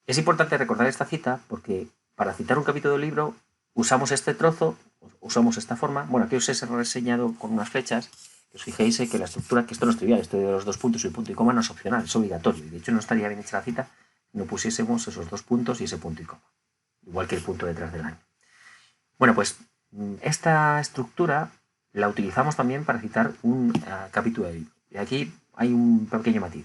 Es importante recordar esta cita porque para citar un capítulo del libro usamos este trozo, usamos esta forma. Bueno, aquí os he reseñado con unas flechas Que os fijéis que la estructura, que esto no es trivial, esto de los 2 puntos y el punto y coma no es opcional, es obligatorio. Y de hecho no estaría bien hecha la cita si no pusiésemos esos 2 puntos y ese punto y coma. Igual que el punto detrás del año. Bueno, pues esta estructura la utilizamos también para citar un capítulo del libro. Y aquí hay un pequeño matiz.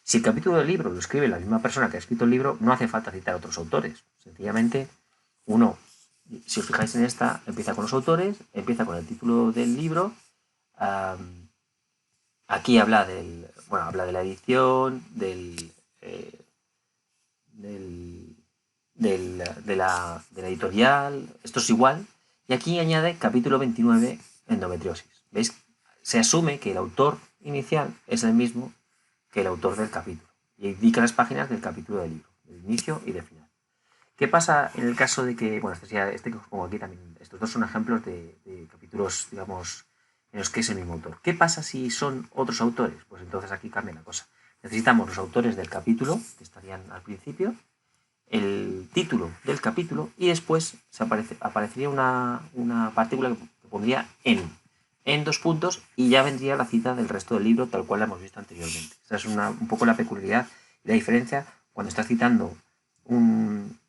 Si el capítulo del libro lo escribe la misma persona que ha escrito el libro, no hace falta citar a otros autores. Sencillamente, uno, si os fijáis en esta, empieza con los autores, empieza con el título del libro. Aquí habla habla de la edición, de la editorial. Esto es igual. Y aquí añade capítulo 29, endometriosis. ¿Veis? Se asume que el autor inicial es el mismo que el autor del capítulo. Y indica las páginas del capítulo del libro, del inicio y del final. ¿Qué pasa en el caso de que, bueno, este que os pongo aquí también, estos dos son ejemplos de capítulos, digamos, en los que es el mismo autor? ¿Qué pasa si son otros autores? Pues entonces aquí cambia la cosa. Necesitamos los autores del capítulo, que estarían al principio, el título del capítulo y después aparecería una partícula que pondría en 2 puntos y ya vendría la cita del resto del libro tal cual la hemos visto anteriormente. Esa es un poco la peculiaridad y la diferencia cuando estás citando un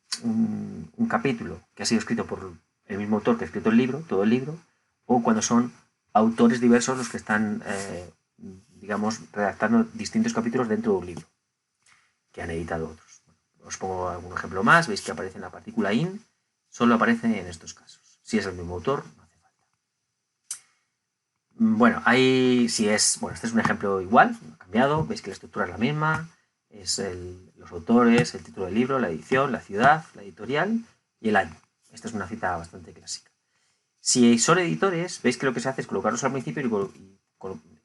capítulo que ha sido escrito por el mismo autor que ha escrito el libro, todo el libro, o cuando son autores diversos los que están, digamos, redactando distintos capítulos dentro de un libro que han editado otros. Os pongo algún ejemplo más. Veis que aparece en la partícula in, solo aparece en estos casos. Si es el mismo autor, no hace falta. Bueno, este es un ejemplo igual, no ha cambiado. Veis que la estructura es la misma. Es los autores, el título del libro, la edición, la ciudad, la editorial y el año. Esta es una cita bastante clásica. Si son editores, veis que lo que se hace es colocarlos al principio y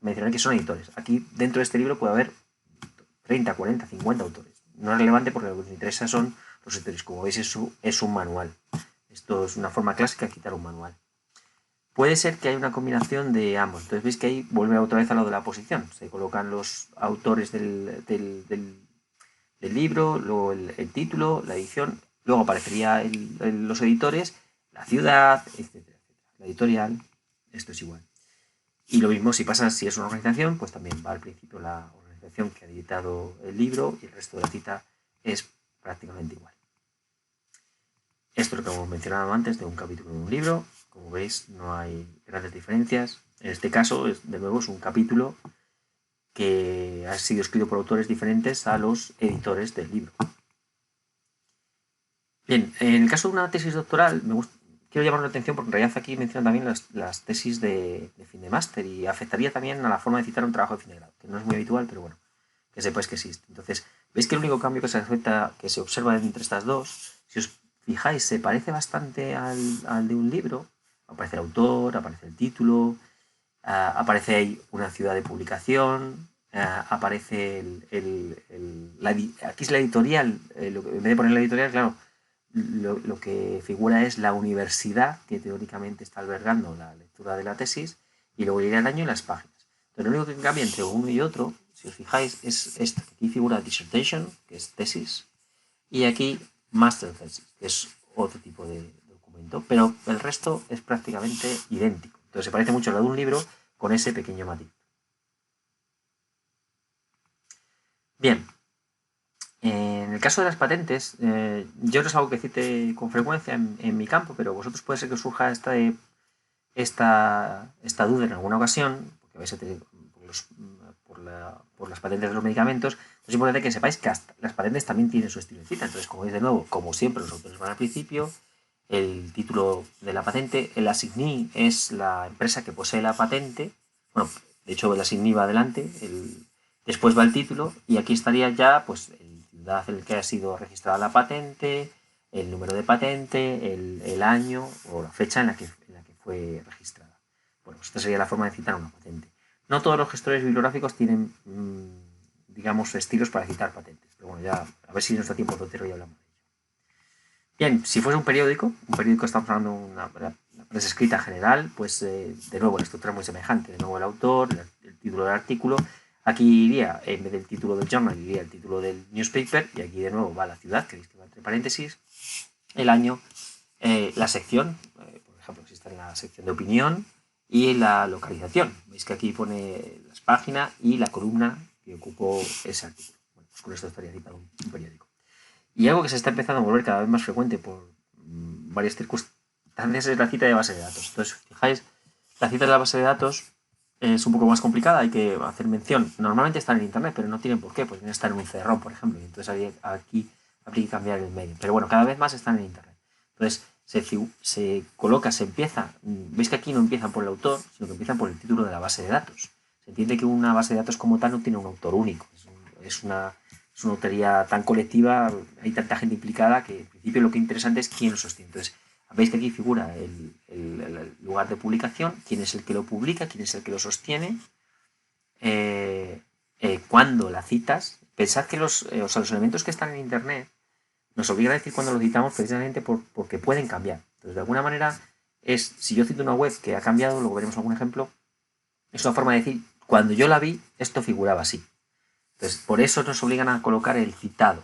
mencionar que son editores. Aquí dentro de este libro puede haber 30, 40, 50 autores. No es relevante porque lo que nos interesa son los editores. Como veis, es un manual. Esto es una forma clásica de quitar un manual. Puede ser que haya una combinación de ambos. Entonces veis que ahí vuelve otra vez a lo de la posición. Se colocan los autores del libro, luego el título, la edición, luego aparecería los editores, la ciudad, etcétera. La editorial, esto es igual. Y lo mismo si es una organización, pues también va al principio la organización que ha editado el libro y el resto de la cita es prácticamente igual. Esto es lo que hemos mencionado antes de un capítulo de un libro. Como veis, no hay grandes diferencias. En este caso, de nuevo, es un capítulo que ha sido escrito por autores diferentes a los editores del libro. Bien, en el caso de una tesis doctoral, quiero llamar la atención porque en realidad aquí menciona también las tesis de fin de máster y afectaría también a la forma de citar un trabajo de fin de grado, que no es muy habitual, pero bueno, que sepáis que existe. Entonces, veis que el único cambio que se observa entre estas dos, si os fijáis, se parece bastante al de un libro. Aparece el autor, aparece el título, aparece ahí una ciudad de publicación, aparece aquí es la editorial, en vez de poner la editorial, claro, lo que figura es la universidad que teóricamente está albergando la lectura de la tesis y luego iría el año y las páginas. Entonces, lo único que cambia entre uno y otro, si os fijáis, es esto. Aquí figura dissertation, que es tesis, y aquí master thesis, que es otro tipo de documento, pero el resto es prácticamente idéntico. Entonces se parece mucho a lo de un libro con ese pequeño matiz. Bien, en el caso de las patentes, yo no es algo que cite con frecuencia en mi campo, pero vosotros puede ser que os surja esta duda en alguna ocasión, porque vais a tener por las patentes de los medicamentos. Es importante que sepáis que las patentes también tienen su estilo de cita. Entonces, como veis de nuevo, como siempre, los autores van al principio, el título de la patente, el assignee es la empresa que posee la patente. Bueno, de hecho, el assignee va adelante, después va el título y aquí estaría ya pues el ciudad en el que ha sido registrada la patente, el número de patente, el año o la fecha en la que fue registrada. Bueno, esta sería la forma de citar una patente. No todos los gestores bibliográficos tienen, digamos, estilos para citar patentes. Pero bueno, ya a ver si nos da tiempo de y hablamos de ello. Bien, si fuese un periódico estamos hablando de una prensa escrita general, pues de nuevo la estructura es muy semejante. De nuevo el autor, el título del artículo. Aquí iría, en vez del título del journal, iría el título del newspaper. Y aquí de nuevo va la ciudad, que va entre paréntesis, el año, la sección, por ejemplo, existe la sección de opinión, y la localización. Veis que aquí pone las páginas y la columna que ocupó ese artículo. Bueno, pues con esto estaría citado un periódico. Y algo que se está empezando a volver cada vez más frecuente por varias circunstancias es la cita de base de datos. Entonces, fijáis, la cita de la base de datos es un poco más complicada, hay que hacer mención. Normalmente están en internet, pero no tienen por qué, pues estar en un CD-ROM, por ejemplo, y entonces aquí habría que cambiar el medio. Pero bueno, cada vez más están en internet. Entonces, se coloca, se empieza, veis que aquí no empiezan por el autor, sino que empiezan por el título de la base de datos. Se entiende que una base de datos como tal no tiene un autor único, es una autoría tan colectiva, hay tanta gente implicada que en principio lo que es interesante es quién lo sostiene. Entonces, veis que aquí figura el lugar de publicación, quién es el que lo publica, quién es el que lo sostiene, cuándo la citas. Pensad que los elementos que están en internet nos obligan a decir cuándo lo citamos precisamente porque pueden cambiar. Entonces, de alguna manera, si yo cito una web que ha cambiado, luego veremos algún ejemplo, es una forma de decir, cuando yo la vi, esto figuraba así. Entonces, por eso nos obligan a colocar el citado,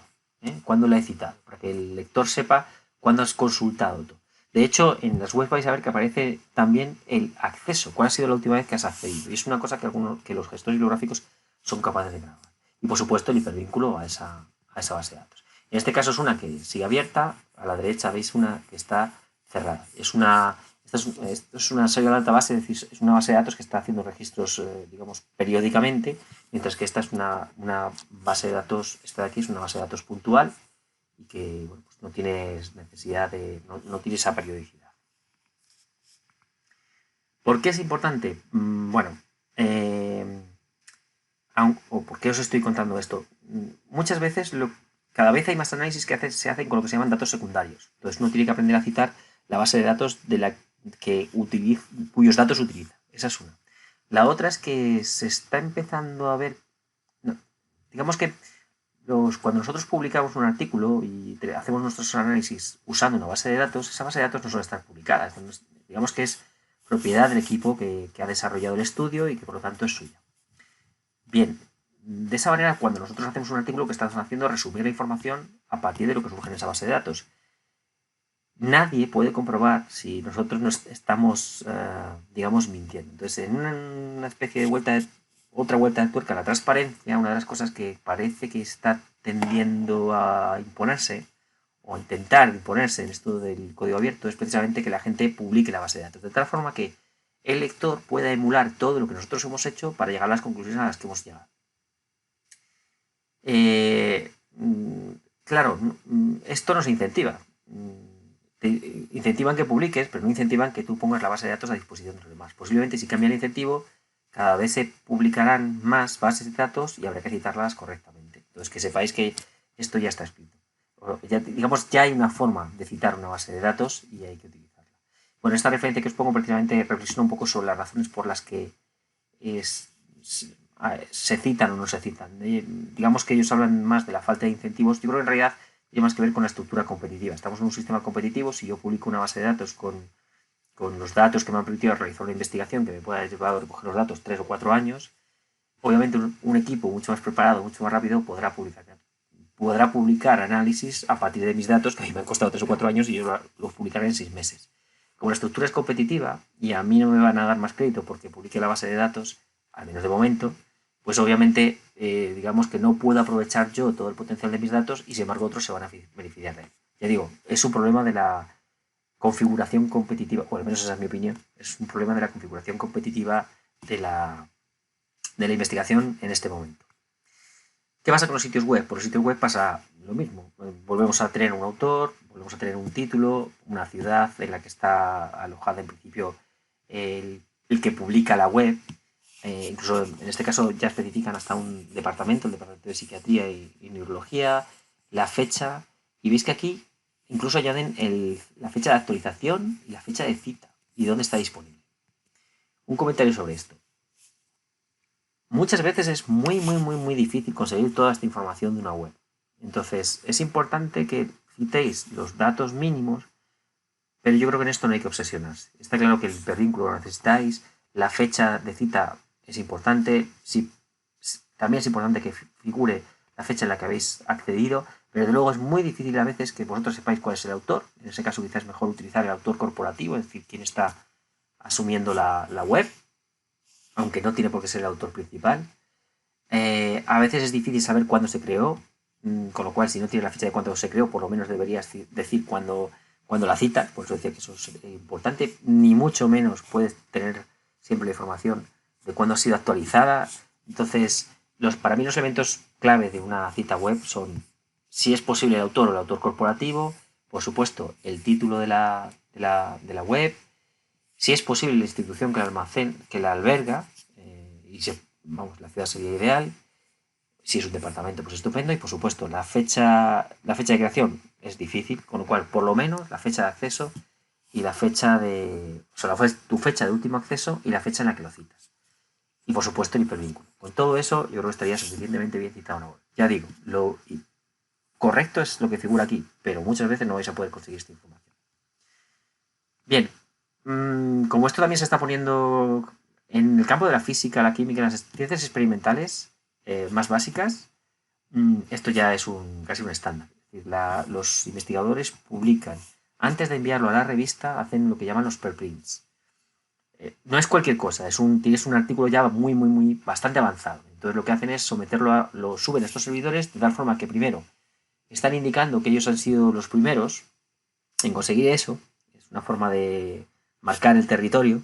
cuándo la he citado, para que el lector sepa cuándo has consultado tú. De hecho, en las webs vais a ver que aparece también el acceso, cuál ha sido la última vez que has accedido. Y es una cosa que los gestores bibliográficos son capaces de grabar. Y por supuesto el hipervínculo a esa base de datos. En este caso es una que sigue abierta, a la derecha veis una que está cerrada. Esto es una serie de database, es decir, es una base de datos que está haciendo registros, digamos, periódicamente, mientras que esta es una base de datos, esta de aquí es una base de datos puntual y que bueno, pues no tienes necesidad de, no tiene esa periodicidad. ¿Por qué es importante? Bueno, ¿por qué os estoy contando esto? Muchas veces, cada vez hay más análisis que se hacen con lo que se llaman datos secundarios. Entonces uno tiene que aprender a citar la base de datos cuyos datos utiliza. Esa es una. La otra es que se está empezando a ver, digamos que cuando nosotros publicamos un artículo y hacemos nuestros análisis usando una base de datos, esa base de datos no suele estar publicada. Digamos que es propiedad del equipo que ha desarrollado el estudio y que por lo tanto es suya. Bien, de esa manera, cuando nosotros hacemos un artículo, lo que estamos haciendo es resumir la información a partir de lo que surge en esa base de datos. Nadie puede comprobar si nosotros nos estamos, digamos, mintiendo. Entonces, en una especie de otra vuelta de tuerca a la transparencia, una de las cosas que parece que está tendiendo a imponerse, o a intentar imponerse en esto del código abierto, es precisamente que la gente publique la base de datos, de tal forma que el lector pueda emular todo lo que nosotros hemos hecho para llegar a las conclusiones a las que hemos llegado. Claro, esto nos incentiva. Te incentivan que publiques, pero no incentivan que tú pongas la base de datos a disposición de los demás. Posiblemente si cambia el incentivo, cada vez se publicarán más bases de datos y habrá que citarlas correctamente. Entonces, que sepáis que esto ya está escrito. Ya hay una forma de citar una base de datos y hay que utilizarla. Bueno, esta referencia que os pongo precisamente reflexiona un poco sobre las razones por las que se citan o no se citan. Digamos que ellos hablan más de la falta de incentivos. Yo creo que en realidad tiene más que ver con la estructura competitiva. Estamos en un sistema competitivo. Si yo publico una base de datos con los datos que me han permitido realizar una investigación que me pueda llevar a recoger los datos 3 o 4 años, obviamente un equipo mucho más preparado, mucho más rápido podrá publicar análisis a partir de mis datos que a mí me han costado 3 o 4 años y yo los publicaré en 6 meses. Como la estructura es competitiva y a mí no me van a dar más crédito porque publique la base de datos, al menos de momento, pues obviamente digamos que no puedo aprovechar yo todo el potencial de mis datos y sin embargo otros se van a beneficiar de él. Ya digo, es un problema de la configuración competitiva, o al menos esa es mi opinión, es un problema de la configuración competitiva de la investigación en este momento. ¿Qué pasa con los sitios web? Por los sitios web pasa lo mismo. Volvemos a tener un autor, volvemos a tener un título, una ciudad en la que está alojada en principio el que publica la web. Incluso en este caso ya especifican hasta un departamento, el departamento de psiquiatría y neurología, la fecha. Y veis que aquí incluso añaden la fecha de actualización y la fecha de cita y dónde está disponible. Un comentario sobre esto. Muchas veces es muy difícil conseguir toda esta información de una web. Entonces, es importante que citéis los datos mínimos, pero yo creo que en esto no hay que obsesionarse. Está claro que el hipervínculo lo necesitáis, la fecha de cita es importante, también es importante que figure la fecha en la que habéis accedido, pero desde luego es muy difícil a veces que vosotros sepáis cuál es el autor. En ese caso quizás es mejor utilizar el autor corporativo, es decir, quién está asumiendo la web, aunque no tiene por qué ser el autor principal. A veces es difícil saber cuándo se creó, con lo cual si no tienes la fecha de cuándo se creó, por lo menos deberías decir cuándo la cita, por eso decía que eso es importante, ni mucho menos puedes tener siempre la información de cuándo ha sido actualizada. Entonces, para mí los elementos clave de una cita web son, si es posible, el autor o el autor corporativo, por supuesto, el título de la web, si es posible la institución que la alberga, la ciudad sería ideal. Si es un departamento, pues estupendo. Y por supuesto, la fecha de creación es difícil, con lo cual, por lo menos, la fecha de acceso y la fecha tu fecha de último acceso y la fecha en la que lo citas. Y por supuesto, el hipervínculo. Con todo eso, yo creo que estaría suficientemente bien citado una web. Ya digo, lo correcto es lo que figura aquí, pero muchas veces no vais a poder conseguir esta información. Bien, como esto también se está poniendo en el campo de la física, la química, las ciencias experimentales más básicas, esto ya es casi un estándar. Es decir, los investigadores publican, antes de enviarlo a la revista, hacen lo que llaman los preprints. No es cualquier cosa, tienes un artículo ya muy bastante avanzado. Entonces lo que hacen es someterlo lo suben a estos servidores de tal forma que primero están indicando que ellos han sido los primeros en conseguir eso. Es una forma de marcar el territorio.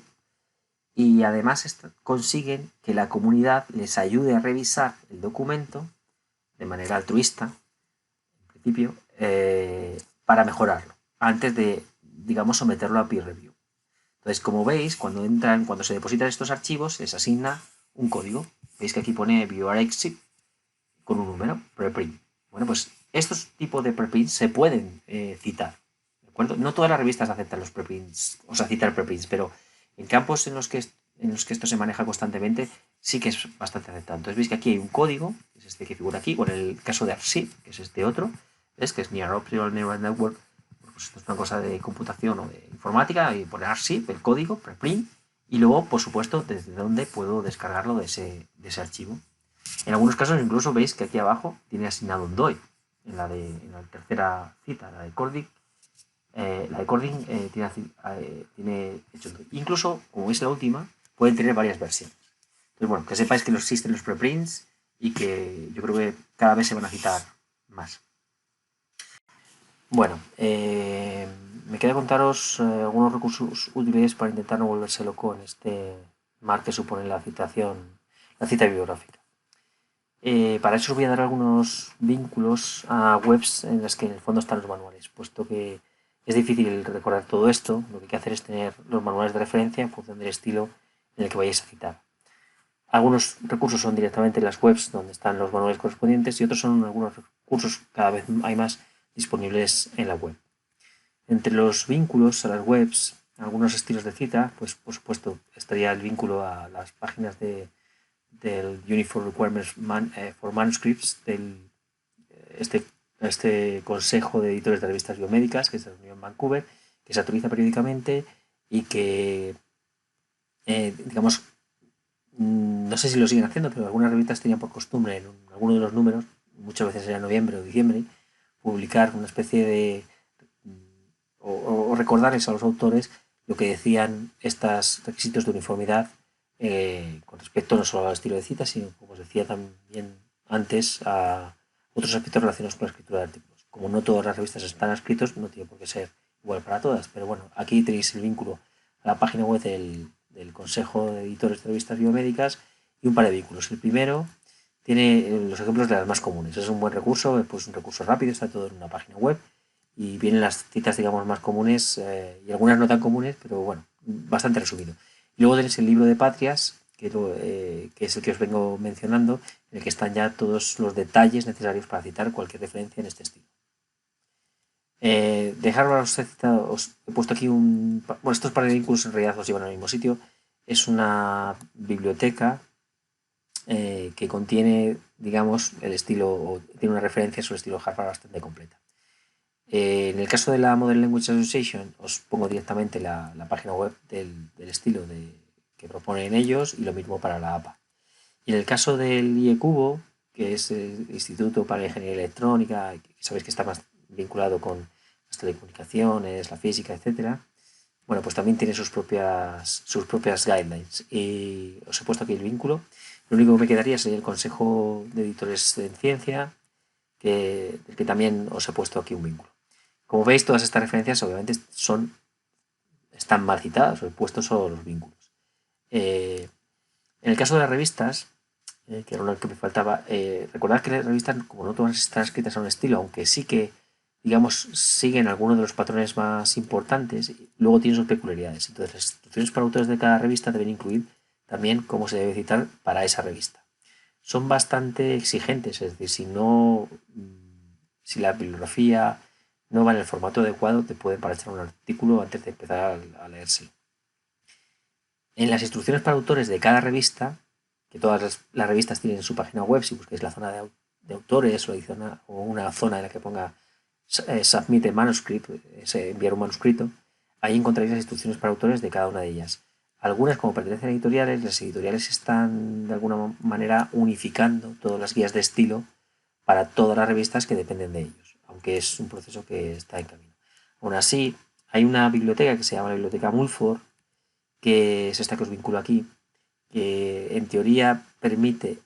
Y además consiguen que la comunidad les ayude a revisar el documento de manera altruista, en principio, para mejorarlo, antes de, digamos, someterlo a peer review. Entonces, como veis, cuando se depositan estos archivos, se les asigna un código. Veis que aquí pone viewer exit con un número, preprint. Bueno, pues estos tipos de preprints se pueden citar. ¿De acuerdo? No todas las revistas aceptan los preprints, o sea, citar preprints, pero en campos en los que esto se maneja constantemente, sí que es bastante aceptado. Entonces veis que aquí hay un código, que es este que figura aquí, o en el caso de ARSIP, que es este otro, ¿ves? Que es Near Optical Neural Network. Pues esto es una cosa de computación o de informática, y poner ARSIP, el código, preprint, y luego, por supuesto, desde dónde puedo descargarlo de ese archivo. En algunos casos incluso veis que aquí abajo tiene asignado un DOI. En la tercera cita, la de Cording, tiene hecho un DOI. Incluso, como veis en la última, pueden tener varias versiones. Entonces, bueno, que sepáis que existen los preprints y que yo creo que cada vez se van a citar más. Bueno, me queda contaros algunos recursos útiles para intentar no volverse loco en este mar que supone la cita bibliográfica. Para eso os voy a dar algunos vínculos a webs en las que en el fondo están los manuales, puesto que es difícil recordar todo esto. Lo que hay que hacer es tener los manuales de referencia en función del estilo en el que vayáis a citar. Algunos recursos son directamente en las webs donde están los manuales correspondientes y otros son algunos recursos, cada vez hay más, disponibles en la web. Entre los vínculos a las webs, algunos estilos de cita, pues por supuesto estaría el vínculo a las páginas del Uniform Requirements for Manuscripts, este consejo de editores de revistas biomédicas que se reunió en Vancouver, que se actualiza periódicamente y que, digamos, no sé si lo siguen haciendo, pero algunas revistas tenían por costumbre en alguno de los números, muchas veces era noviembre o diciembre, publicar una especie de o recordarles a los autores lo que decían estos requisitos de uniformidad con respecto no solo al estilo de cita, sino, como os decía también antes, a otros aspectos relacionados con la escritura de artículos. Como no todas las revistas están escritos, no tiene por qué ser igual para todas, pero bueno, aquí tenéis el vínculo a la página web del Consejo de Editores de Revistas Biomédicas y un par de vínculos. El primero tiene los ejemplos de las más comunes. Es un buen recurso, pues un recurso rápido, está todo en una página web y vienen las citas, digamos, más comunes y algunas no tan comunes, pero bueno, bastante resumido. Y luego tenéis el libro de Patrias, que es el que os vengo mencionando, en el que están ya todos los detalles necesarios para citar cualquier referencia en este estilo. Os he puesto aquí estos par de vínculos en realidad os llevan al mismo sitio. Es una biblioteca que contiene, digamos, el estilo, o tiene una referencia sobre el estilo Harvard bastante completa. En el caso de la Modern Language Association, os pongo directamente la página web del estilo que proponen ellos y lo mismo para la APA. Y en el caso del IECubo, que es el Instituto para la Ingeniería Electrónica, que sabéis que está más vinculado con las telecomunicaciones, la física, etc., bueno, pues también tiene sus propias guidelines. Y os he puesto aquí el vínculo. Lo único que me quedaría sería el Consejo de Editores en Ciencia, del que también os he puesto aquí un vínculo. Como veis, todas estas referencias obviamente están mal citadas, os he puesto solo los vínculos. En el caso de las revistas, que era lo que me faltaba, recordad que las revistas, como no todas están escritas a un estilo, aunque sí que, digamos, siguen algunos de los patrones más importantes, luego tienen sus peculiaridades. Entonces, las instrucciones para autores de cada revista deben incluir también cómo se debe citar para esa revista. Son bastante exigentes, es decir, si la bibliografía no va en el formato adecuado, te pueden parachar un artículo antes de empezar a leérselo. En las instrucciones para autores de cada revista, que todas las revistas tienen en su página web, si busquéis la zona de autores o una zona en la que ponga submit a manuscript, enviar un manuscrito, ahí encontraréis las instrucciones para autores de cada una de ellas. Algunas, como pertenecen a editoriales, las editoriales están de alguna manera unificando todas las guías de estilo para todas las revistas que dependen de ellos, aunque es un proceso que está en camino. Aún así, hay una biblioteca que se llama la Biblioteca Mulford, que es esta que os vinculo aquí, que en teoría permite,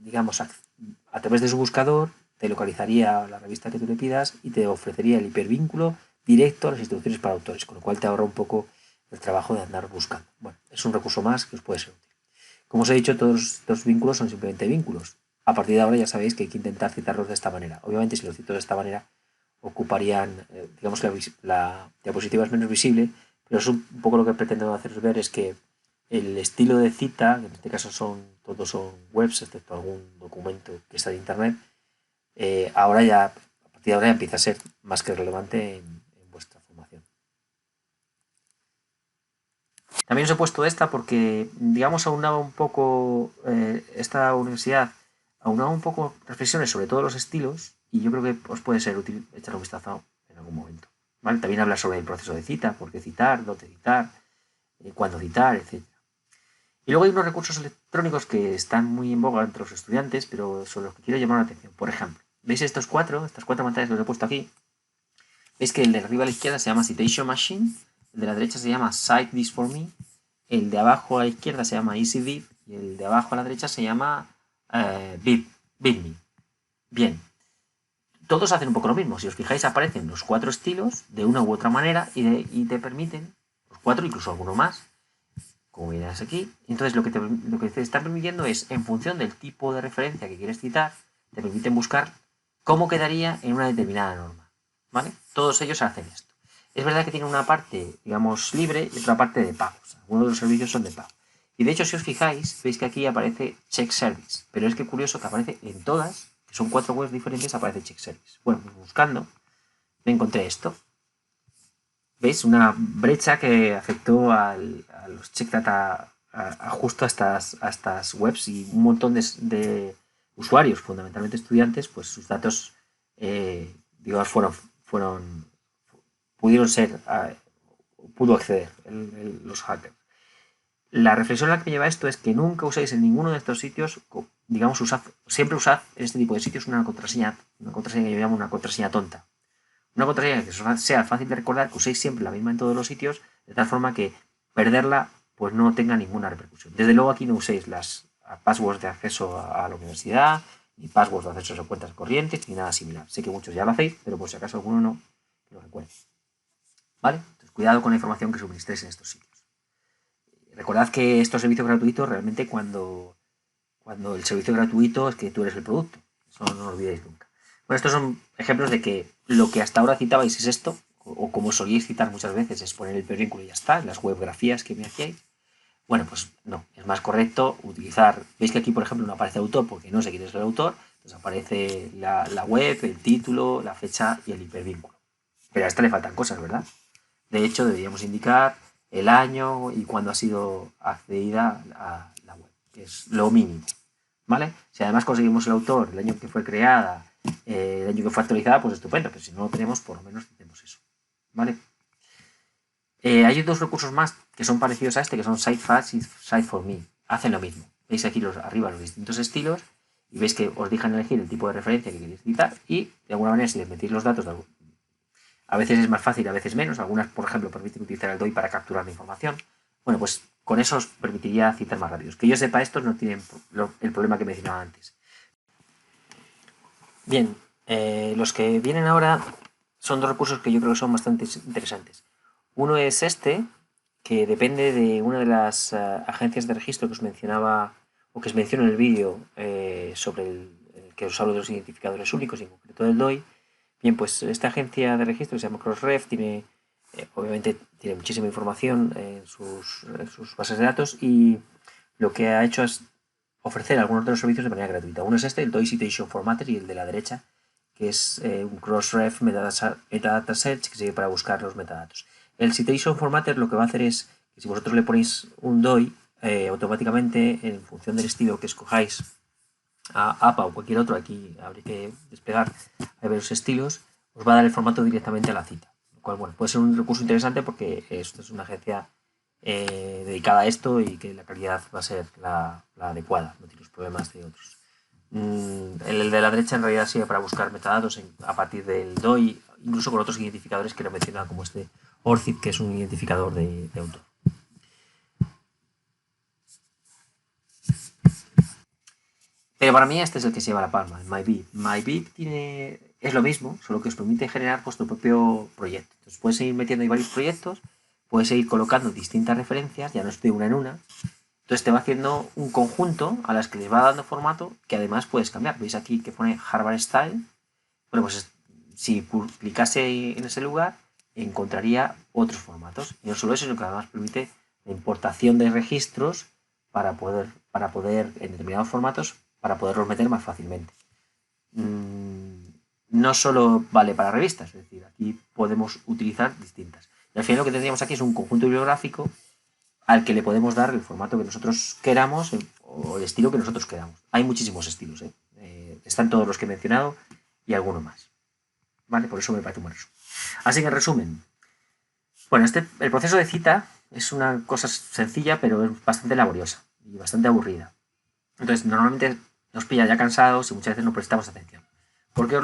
digamos, a través de su buscador, te localizaría la revista que tú le pidas y te ofrecería el hipervínculo directo a las instrucciones para autores, con lo cual te ahorra un poco el trabajo de andar buscando. Bueno, es un recurso más que os puede ser útil. Como os he dicho, todos los vínculos son simplemente vínculos. A partir de ahora ya sabéis que hay que intentar citarlos de esta manera. Obviamente, si los cito de esta manera, ocuparían, digamos que la diapositiva es menos visible, pero es un poco lo que pretendo haceros ver es que el estilo de cita, que en este caso todos son webs, excepto algún documento que está en internet, ahora ya, a partir de ahora ya empieza a ser más que relevante en vuestra formación. También os he puesto esta porque, digamos, aunaba un poco, esta universidad aunaba un poco reflexiones sobre todos los estilos y yo creo que os puede ser útil echar un vistazo en algún momento. ¿Vale? También habla sobre el proceso de cita, por qué citar, dónde citar, cuándo citar, etc. Y luego hay unos recursos electrónicos que están muy en boga entre los estudiantes, pero sobre los que quiero llamar la atención. Por ejemplo, ¿veis estas cuatro pantallas que os he puesto aquí? Veis que el de arriba a la izquierda se llama Citation Machine, el de la derecha se llama Cite This For Me, el de abajo a la izquierda se llama EasyVib y el de abajo a la derecha se llama BibMe. Bien, todos hacen un poco lo mismo. Si os fijáis, aparecen los cuatro estilos de una u otra manera y te permiten, los cuatro, incluso alguno más, como verás aquí. Entonces, lo que te está permitiendo es, en función del tipo de referencia que quieres citar, te permiten buscar cómo quedaría en una determinada norma. ¿Vale? Todos ellos hacen esto. Es verdad que tienen una parte, digamos, libre y otra parte de pago. O sea, algunos de los servicios son de pago. Y de hecho, si os fijáis, veis que aquí aparece Check Service. Pero es que curioso que aparece en todas, que son 4 webs diferentes, aparece Check Service. Bueno, pues buscando, me encontré esto. ¿Veis? Una brecha que afectó a los Check Data justo a estas webs y un montón de usuarios, fundamentalmente estudiantes, pues sus datos, digamos, pudieron ser, pudo acceder los hackers. La reflexión a la que lleva esto es que nunca uséis en ninguno de estos sitios, digamos, siempre usad en este tipo de sitios una contraseña que yo llamo una contraseña tonta. Una contraseña que sea fácil de recordar, que uséis siempre la misma en todos los sitios, de tal forma que perderla pues no tenga ninguna repercusión. Desde luego aquí no uséis las passwords de acceso a la universidad, ni passwords de acceso a cuentas corrientes, ni nada similar. Sé que muchos ya lo hacéis, pero por si acaso alguno no, que lo recuerde. ¿Vale? Entonces, cuidado con la información que suministréis en estos sitios. Recordad que estos servicios gratuitos realmente cuando el servicio gratuito es que tú eres el producto. Eso no lo olvidéis nunca. Bueno, estos son ejemplos de que lo que hasta ahora citabais es esto, o como solíais citar muchas veces, es poner el pervínculo y ya está, las webgrafías que me hacíais. Bueno, pues no, es más correcto utilizar, veis que aquí por ejemplo no aparece autor porque no sé quién es el autor, entonces aparece la web, el título, la fecha y el hipervínculo. Pero a esta le faltan cosas, ¿verdad? De hecho, deberíamos indicar el año y cuándo ha sido accedida a la web, que es lo mínimo. ¿Vale? Si además conseguimos el autor, el año que fue creada, el año que fue actualizada, pues estupendo, pero si no lo tenemos, por lo menos tenemos eso. ¿Vale? Hay dos recursos más que son parecidos a este, que son SiteFast y Site4Me. Hacen lo mismo. Veis aquí arriba los distintos estilos y veis que os dejan elegir el tipo de referencia que queréis citar y de alguna manera si les metéis los datos A veces es más fácil, a veces menos. Algunas, por ejemplo, permiten utilizar el DOI para capturar la información. Bueno, pues con eso os permitiría citar más rápidos. Que yo sepa, estos no tienen el problema que mencionaba antes. Bien, los que vienen ahora son dos recursos que yo creo que son bastante interesantes. Uno es este, que depende de una de las agencias de registro que os mencionaba o que os menciono en el vídeo sobre el que os hablo de los identificadores únicos y en concreto del DOI. Bien, pues esta agencia de registro que se llama Crossref tiene, obviamente, tiene muchísima información en sus bases de datos y lo que ha hecho es ofrecer algunos de los servicios de manera gratuita. Uno es este, el DOI Citation Formatter, y el de la derecha, que es un Crossref Metadata Search, que sirve para buscar los metadatos. El Citation Formatter lo que va a hacer es que si vosotros le ponéis un DOI, automáticamente, en función del estilo que escojáis, a APA o cualquier otro, aquí habría que desplegar varios estilos, os va a dar el formato directamente a la cita. Lo cual, bueno, puede ser un recurso interesante porque esto es una agencia dedicada a esto y que la calidad va a ser la adecuada, no tiene los problemas de otros. El de la derecha en realidad sirve para buscar metadatos a partir del DOI, incluso con otros identificadores que lo mencionan, como este ORCID, que es un identificador de autor. Pero para mí este es el que se lleva la palma, el MyBib. MyBib es lo mismo, solo que os permite generar vuestro propio proyecto. Entonces puedes ir metiendo ahí varios proyectos, puedes ir colocando distintas referencias, ya no es de una en una. Entonces te va haciendo un conjunto a las que les va dando formato que además puedes cambiar. Veis aquí que pone Harvard Style. Bueno, pues si clicase en ese lugar encontraría otros formatos. Y no solo eso, sino que además permite la importación de registros para poder en determinados formatos, para poderlos meter más fácilmente. No solo vale para revistas, es decir, aquí podemos utilizar distintas. Y al final lo que tendríamos aquí es un conjunto bibliográfico al que le podemos dar el formato que nosotros queramos o el estilo que nosotros queramos. Hay muchísimos estilos, están todos los que he mencionado y alguno más. ¿Vale? Por eso me parece un buen resumen. Así que en resumen, bueno, el proceso de cita es una cosa sencilla, pero es bastante laboriosa y bastante aburrida. Entonces, normalmente nos pilla ya cansados y muchas veces no prestamos atención. Porque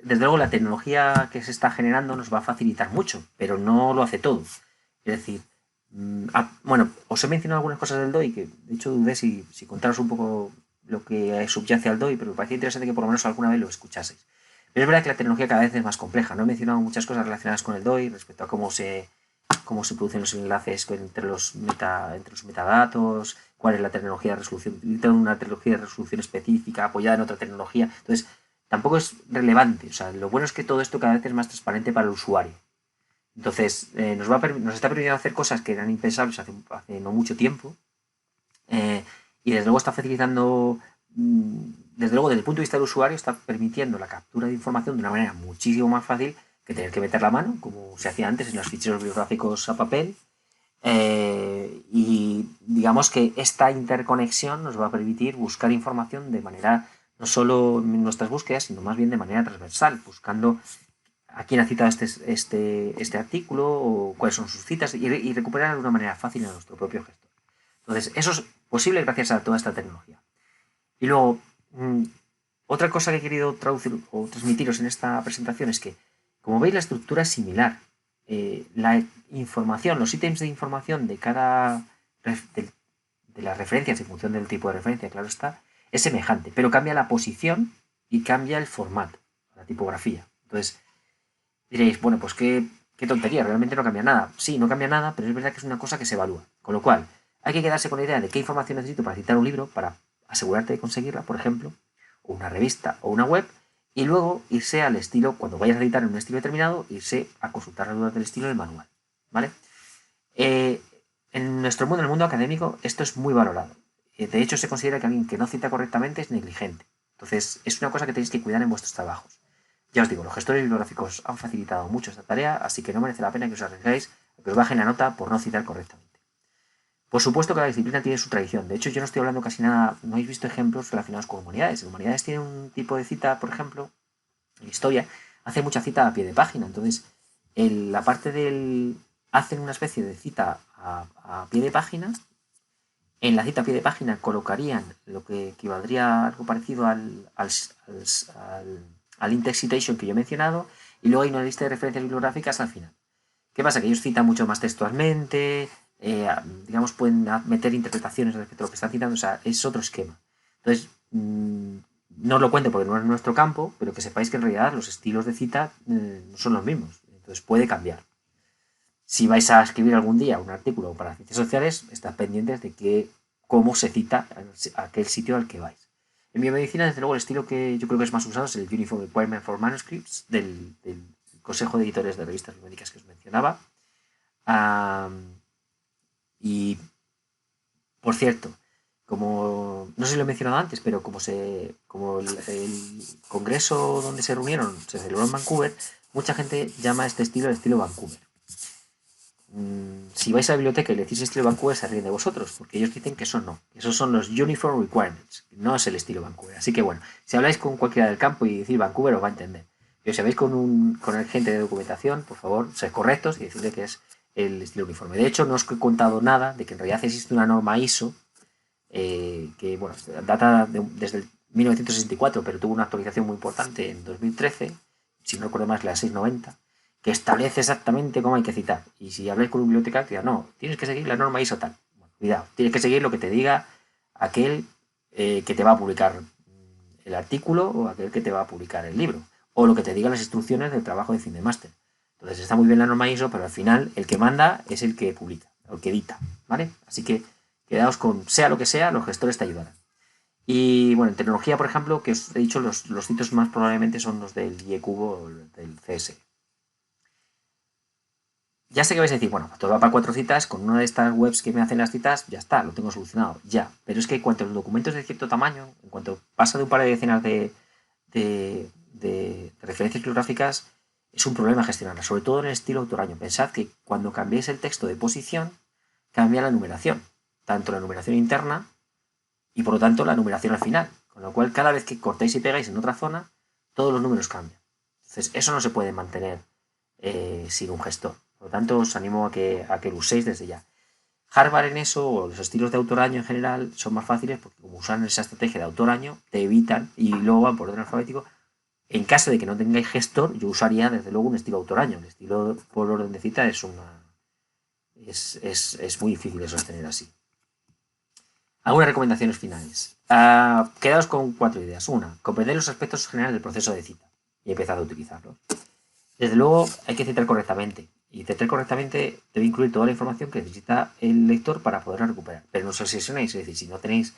desde luego la tecnología que se está generando nos va a facilitar mucho, pero no lo hace todo. Es decir, bueno, os he mencionado algunas cosas del DOI que de hecho dudé si contaros un poco lo que subyace al DOI, pero me parecía interesante que por lo menos alguna vez lo escuchaseis. Pero es verdad que la tecnología cada vez es más compleja. No he mencionado muchas cosas relacionadas con el DOI respecto a cómo se producen los enlaces entre los metadatos, cuál es la tecnología de resolución, una tecnología de resolución específica apoyada en otra tecnología. Entonces, tampoco es relevante. O sea, lo bueno es que todo esto cada vez es más transparente para el usuario. Entonces, nos está permitiendo hacer cosas que eran impensables hace no mucho tiempo. Y desde luego está facilitando, desde luego desde el punto de vista del usuario, está permitiendo la captura de información de una manera muchísimo más fácil que tener que meter la mano, como se hacía antes en los ficheros bibliográficos a papel. Y digamos que esta interconexión nos va a permitir buscar información de manera, no solo en nuestras búsquedas, sino más bien de manera transversal, buscando a quién ha citado este artículo o cuáles son sus citas y recuperar de una manera fácil en nuestro propio gestor. Entonces, eso es posible gracias a toda esta tecnología. Y luego, otra cosa que he querido traducir o transmitiros en esta presentación es que, como veis, la estructura es similar. La información, los ítems de información de cada de las referencias en función del tipo de referencia, claro está, es semejante, pero cambia la posición y cambia el formato, la tipografía. Entonces, diréis, bueno, pues qué tontería, realmente no cambia nada. Sí, no cambia nada, pero es verdad que es una cosa que se evalúa. Con lo cual, hay que quedarse con la idea de qué información necesito para citar un libro, para asegurarte de conseguirla, por ejemplo, o una revista o una web, y luego irse al estilo, cuando vayas a editar en un estilo determinado, irse a consultar las dudas del estilo en el manual. ¿Vale? En nuestro mundo, en el mundo académico, esto es muy valorado. De hecho, se considera que alguien que no cita correctamente es negligente. Entonces, es una cosa que tenéis que cuidar en vuestros trabajos. Ya os digo, los gestores bibliográficos han facilitado mucho esta tarea, así que no merece la pena que os arriesguéis a que os bajen la nota por no citar correctamente. Por supuesto que la disciplina tiene su tradición. De hecho, yo no estoy hablando casi nada, no habéis visto ejemplos relacionados con humanidades. En humanidades tiene un tipo de cita, por ejemplo, en historia, hace mucha cita a pie de página. Entonces, la parte del... hacen una especie de cita a pie de página. En la cita a pie de página colocarían lo que equivaldría a algo parecido al index citation que yo he mencionado, y luego hay una lista de referencias bibliográficas al final. ¿Qué pasa? Que ellos citan mucho más textualmente, digamos, pueden meter interpretaciones respecto a lo que están citando, o sea, es otro esquema. Entonces, no os lo cuento porque no es nuestro campo, pero que sepáis que en realidad los estilos de cita no son los mismos, entonces puede cambiar. Si vais a escribir algún día un artículo para ciencias sociales, estad pendientes de cómo se cita aquel sitio al que vais. En biomedicina, desde luego, el estilo que yo creo que es más usado es el Uniform Requirement for Manuscripts del Consejo de Editores de Revistas Biomédicas que os mencionaba. Y, por cierto, como no sé si lo he mencionado antes, pero como el congreso donde se reunieron se celebró en Vancouver, mucha gente llama a este estilo el estilo Vancouver. Si vais a la biblioteca y le decís estilo Vancouver, se ríen de vosotros, porque ellos dicen que eso no. Esos son los Uniform Requirements, no es el estilo Vancouver. Así que bueno, si habláis con cualquiera del campo y decís Vancouver, os va a entender. Pero si habláis con el gente de documentación, por favor, sed correctos y decidle que es el estilo uniforme. De hecho, no os he contado nada de que en realidad existe una norma ISO que bueno, data desde el 1964, pero tuvo una actualización muy importante en 2013, si no recuerdo más, la 690, que establece exactamente cómo hay que citar. Y si habláis con un bibliotecario, no, tienes que seguir la norma ISO tal. Bueno, cuidado, tienes que seguir lo que te diga aquel que te va a publicar el artículo o aquel que te va a publicar el libro, o lo que te digan las instrucciones del trabajo de fin de máster. Entonces está muy bien la norma ISO, pero al final el que manda es el que publica, el que edita, ¿vale? Así que quedaos con, sea lo que sea, los gestores te ayudarán. Y bueno, en tecnología, por ejemplo, que os he dicho, los sitios más probablemente son los del IECubo o del CS. Ya sé que vais a decir, bueno, pues todo va para 4 citas, con una de estas webs que me hacen las citas, ya está, lo tengo solucionado, ya. Pero es que en cuanto a los documentos de cierto tamaño, en cuanto pasa de un par de decenas de referencias bibliográficas, es un problema gestionarlas, sobre todo en el estilo autoraño. Pensad que cuando cambiéis el texto de posición, cambia la numeración, tanto la numeración interna y por lo tanto la numeración al final. Con lo cual, cada vez que cortéis y pegáis en otra zona, todos los números cambian. Entonces, eso no se puede mantener sin un gestor. Por lo tanto, os animo a que lo uséis desde ya. Harvard en eso, o los estilos de autor año en general, son más fáciles porque como usan esa estrategia de autor año, te evitan y luego van por orden alfabético. En caso de que no tengáis gestor, yo usaría desde luego un estilo autor año. El estilo por orden de cita es muy difícil de sostener así. Algunas recomendaciones finales. Quedaos con 4 ideas. Una, comprender los aspectos generales del proceso de cita y empezad a utilizarlos. Desde luego, hay que citar correctamente. Y citar correctamente debe incluir toda la información que necesita el lector para poderla recuperar. Pero no os obsesionéis, es decir, si no tenéis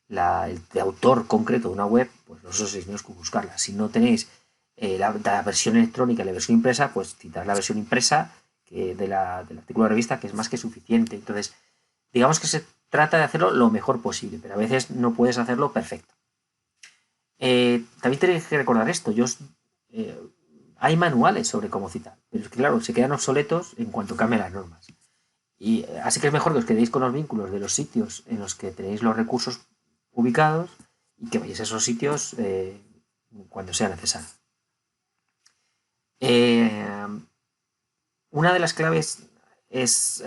el autor concreto de una web, pues no os obsesionéis con buscarla. Si no tenéis la versión electrónica y la versión impresa, pues citar la versión impresa del artículo de revista, que es más que suficiente. Entonces, digamos que se trata de hacerlo lo mejor posible, pero a veces no puedes hacerlo perfecto. También tenéis que recordar esto. Hay manuales sobre cómo citar, pero es que claro, se quedan obsoletos en cuanto cambien las normas. Y así que es mejor que os quedéis con los vínculos de los sitios en los que tenéis los recursos ubicados y que vayáis a esos sitios cuando sea necesario. Una de las claves es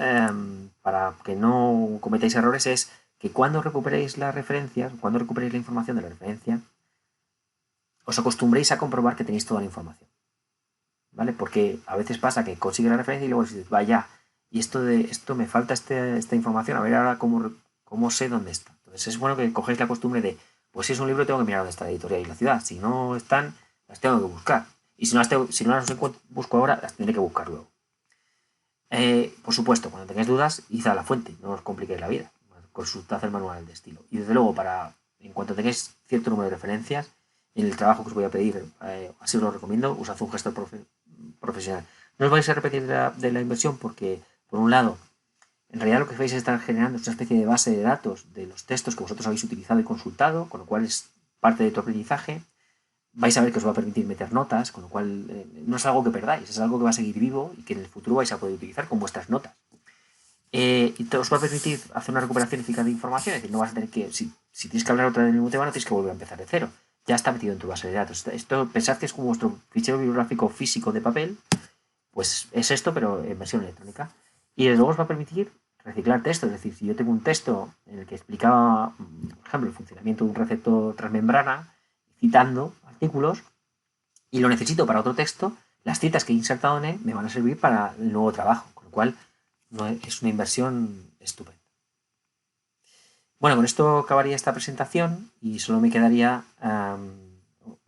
para que no cometáis errores es que cuando recuperéis las referencias, cuando recuperéis la información de la referencia, os acostumbréis a comprobar que tenéis toda la información. ¿Vale? Porque a veces pasa que consigues la referencia y luego dices, vaya, y esto me falta esta información, a ver ahora cómo sé dónde está. Entonces es bueno que cogéis la costumbre de, pues si es un libro tengo que mirar dónde está la editorial y la ciudad. Si no están, las tengo que buscar. Y si no las busco ahora, las tendré que buscar luego. Por supuesto, cuando tengáis dudas, id a la fuente, no os compliquéis la vida. Consultad el manual de estilo. Y desde luego, en cuanto tengáis cierto número de referencias, en el trabajo que os voy a pedir, así os lo recomiendo, usad un gestor profesional. No os vais a repetir de la inversión porque, por un lado, en realidad lo que vais a estar generando es una especie de base de datos de los textos que vosotros habéis utilizado y consultado, con lo cual es parte de tu aprendizaje. Vais a ver que os va a permitir meter notas, con lo cual no es algo que perdáis, es algo que va a seguir vivo y que en el futuro vais a poder utilizar con vuestras notas. Y os va a permitir hacer una recuperación eficaz de información, es decir, no vas a tener que, si tienes que hablar otra vez del mismo tema, no tienes que volver a empezar de cero. Ya está metido en tu base de datos. Esto pensad que es como vuestro fichero bibliográfico físico de papel, pues es esto, pero en versión electrónica. Y luego os va a permitir reciclar textos, es decir, si yo tengo un texto en el que explicaba, por ejemplo, el funcionamiento de un receptor transmembrana, citando artículos, y lo necesito para otro texto, las citas que he insertado en él me van a servir para el nuevo trabajo, con lo cual no es una inversión estupenda. Bueno, con esto acabaría esta presentación y solo me quedaría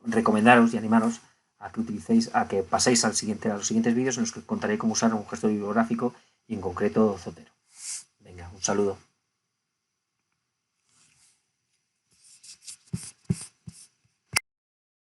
recomendaros y animaros a que paséis a los siguientes vídeos en los que contaré cómo usar un gestor bibliográfico y en concreto Zotero. Venga, un saludo.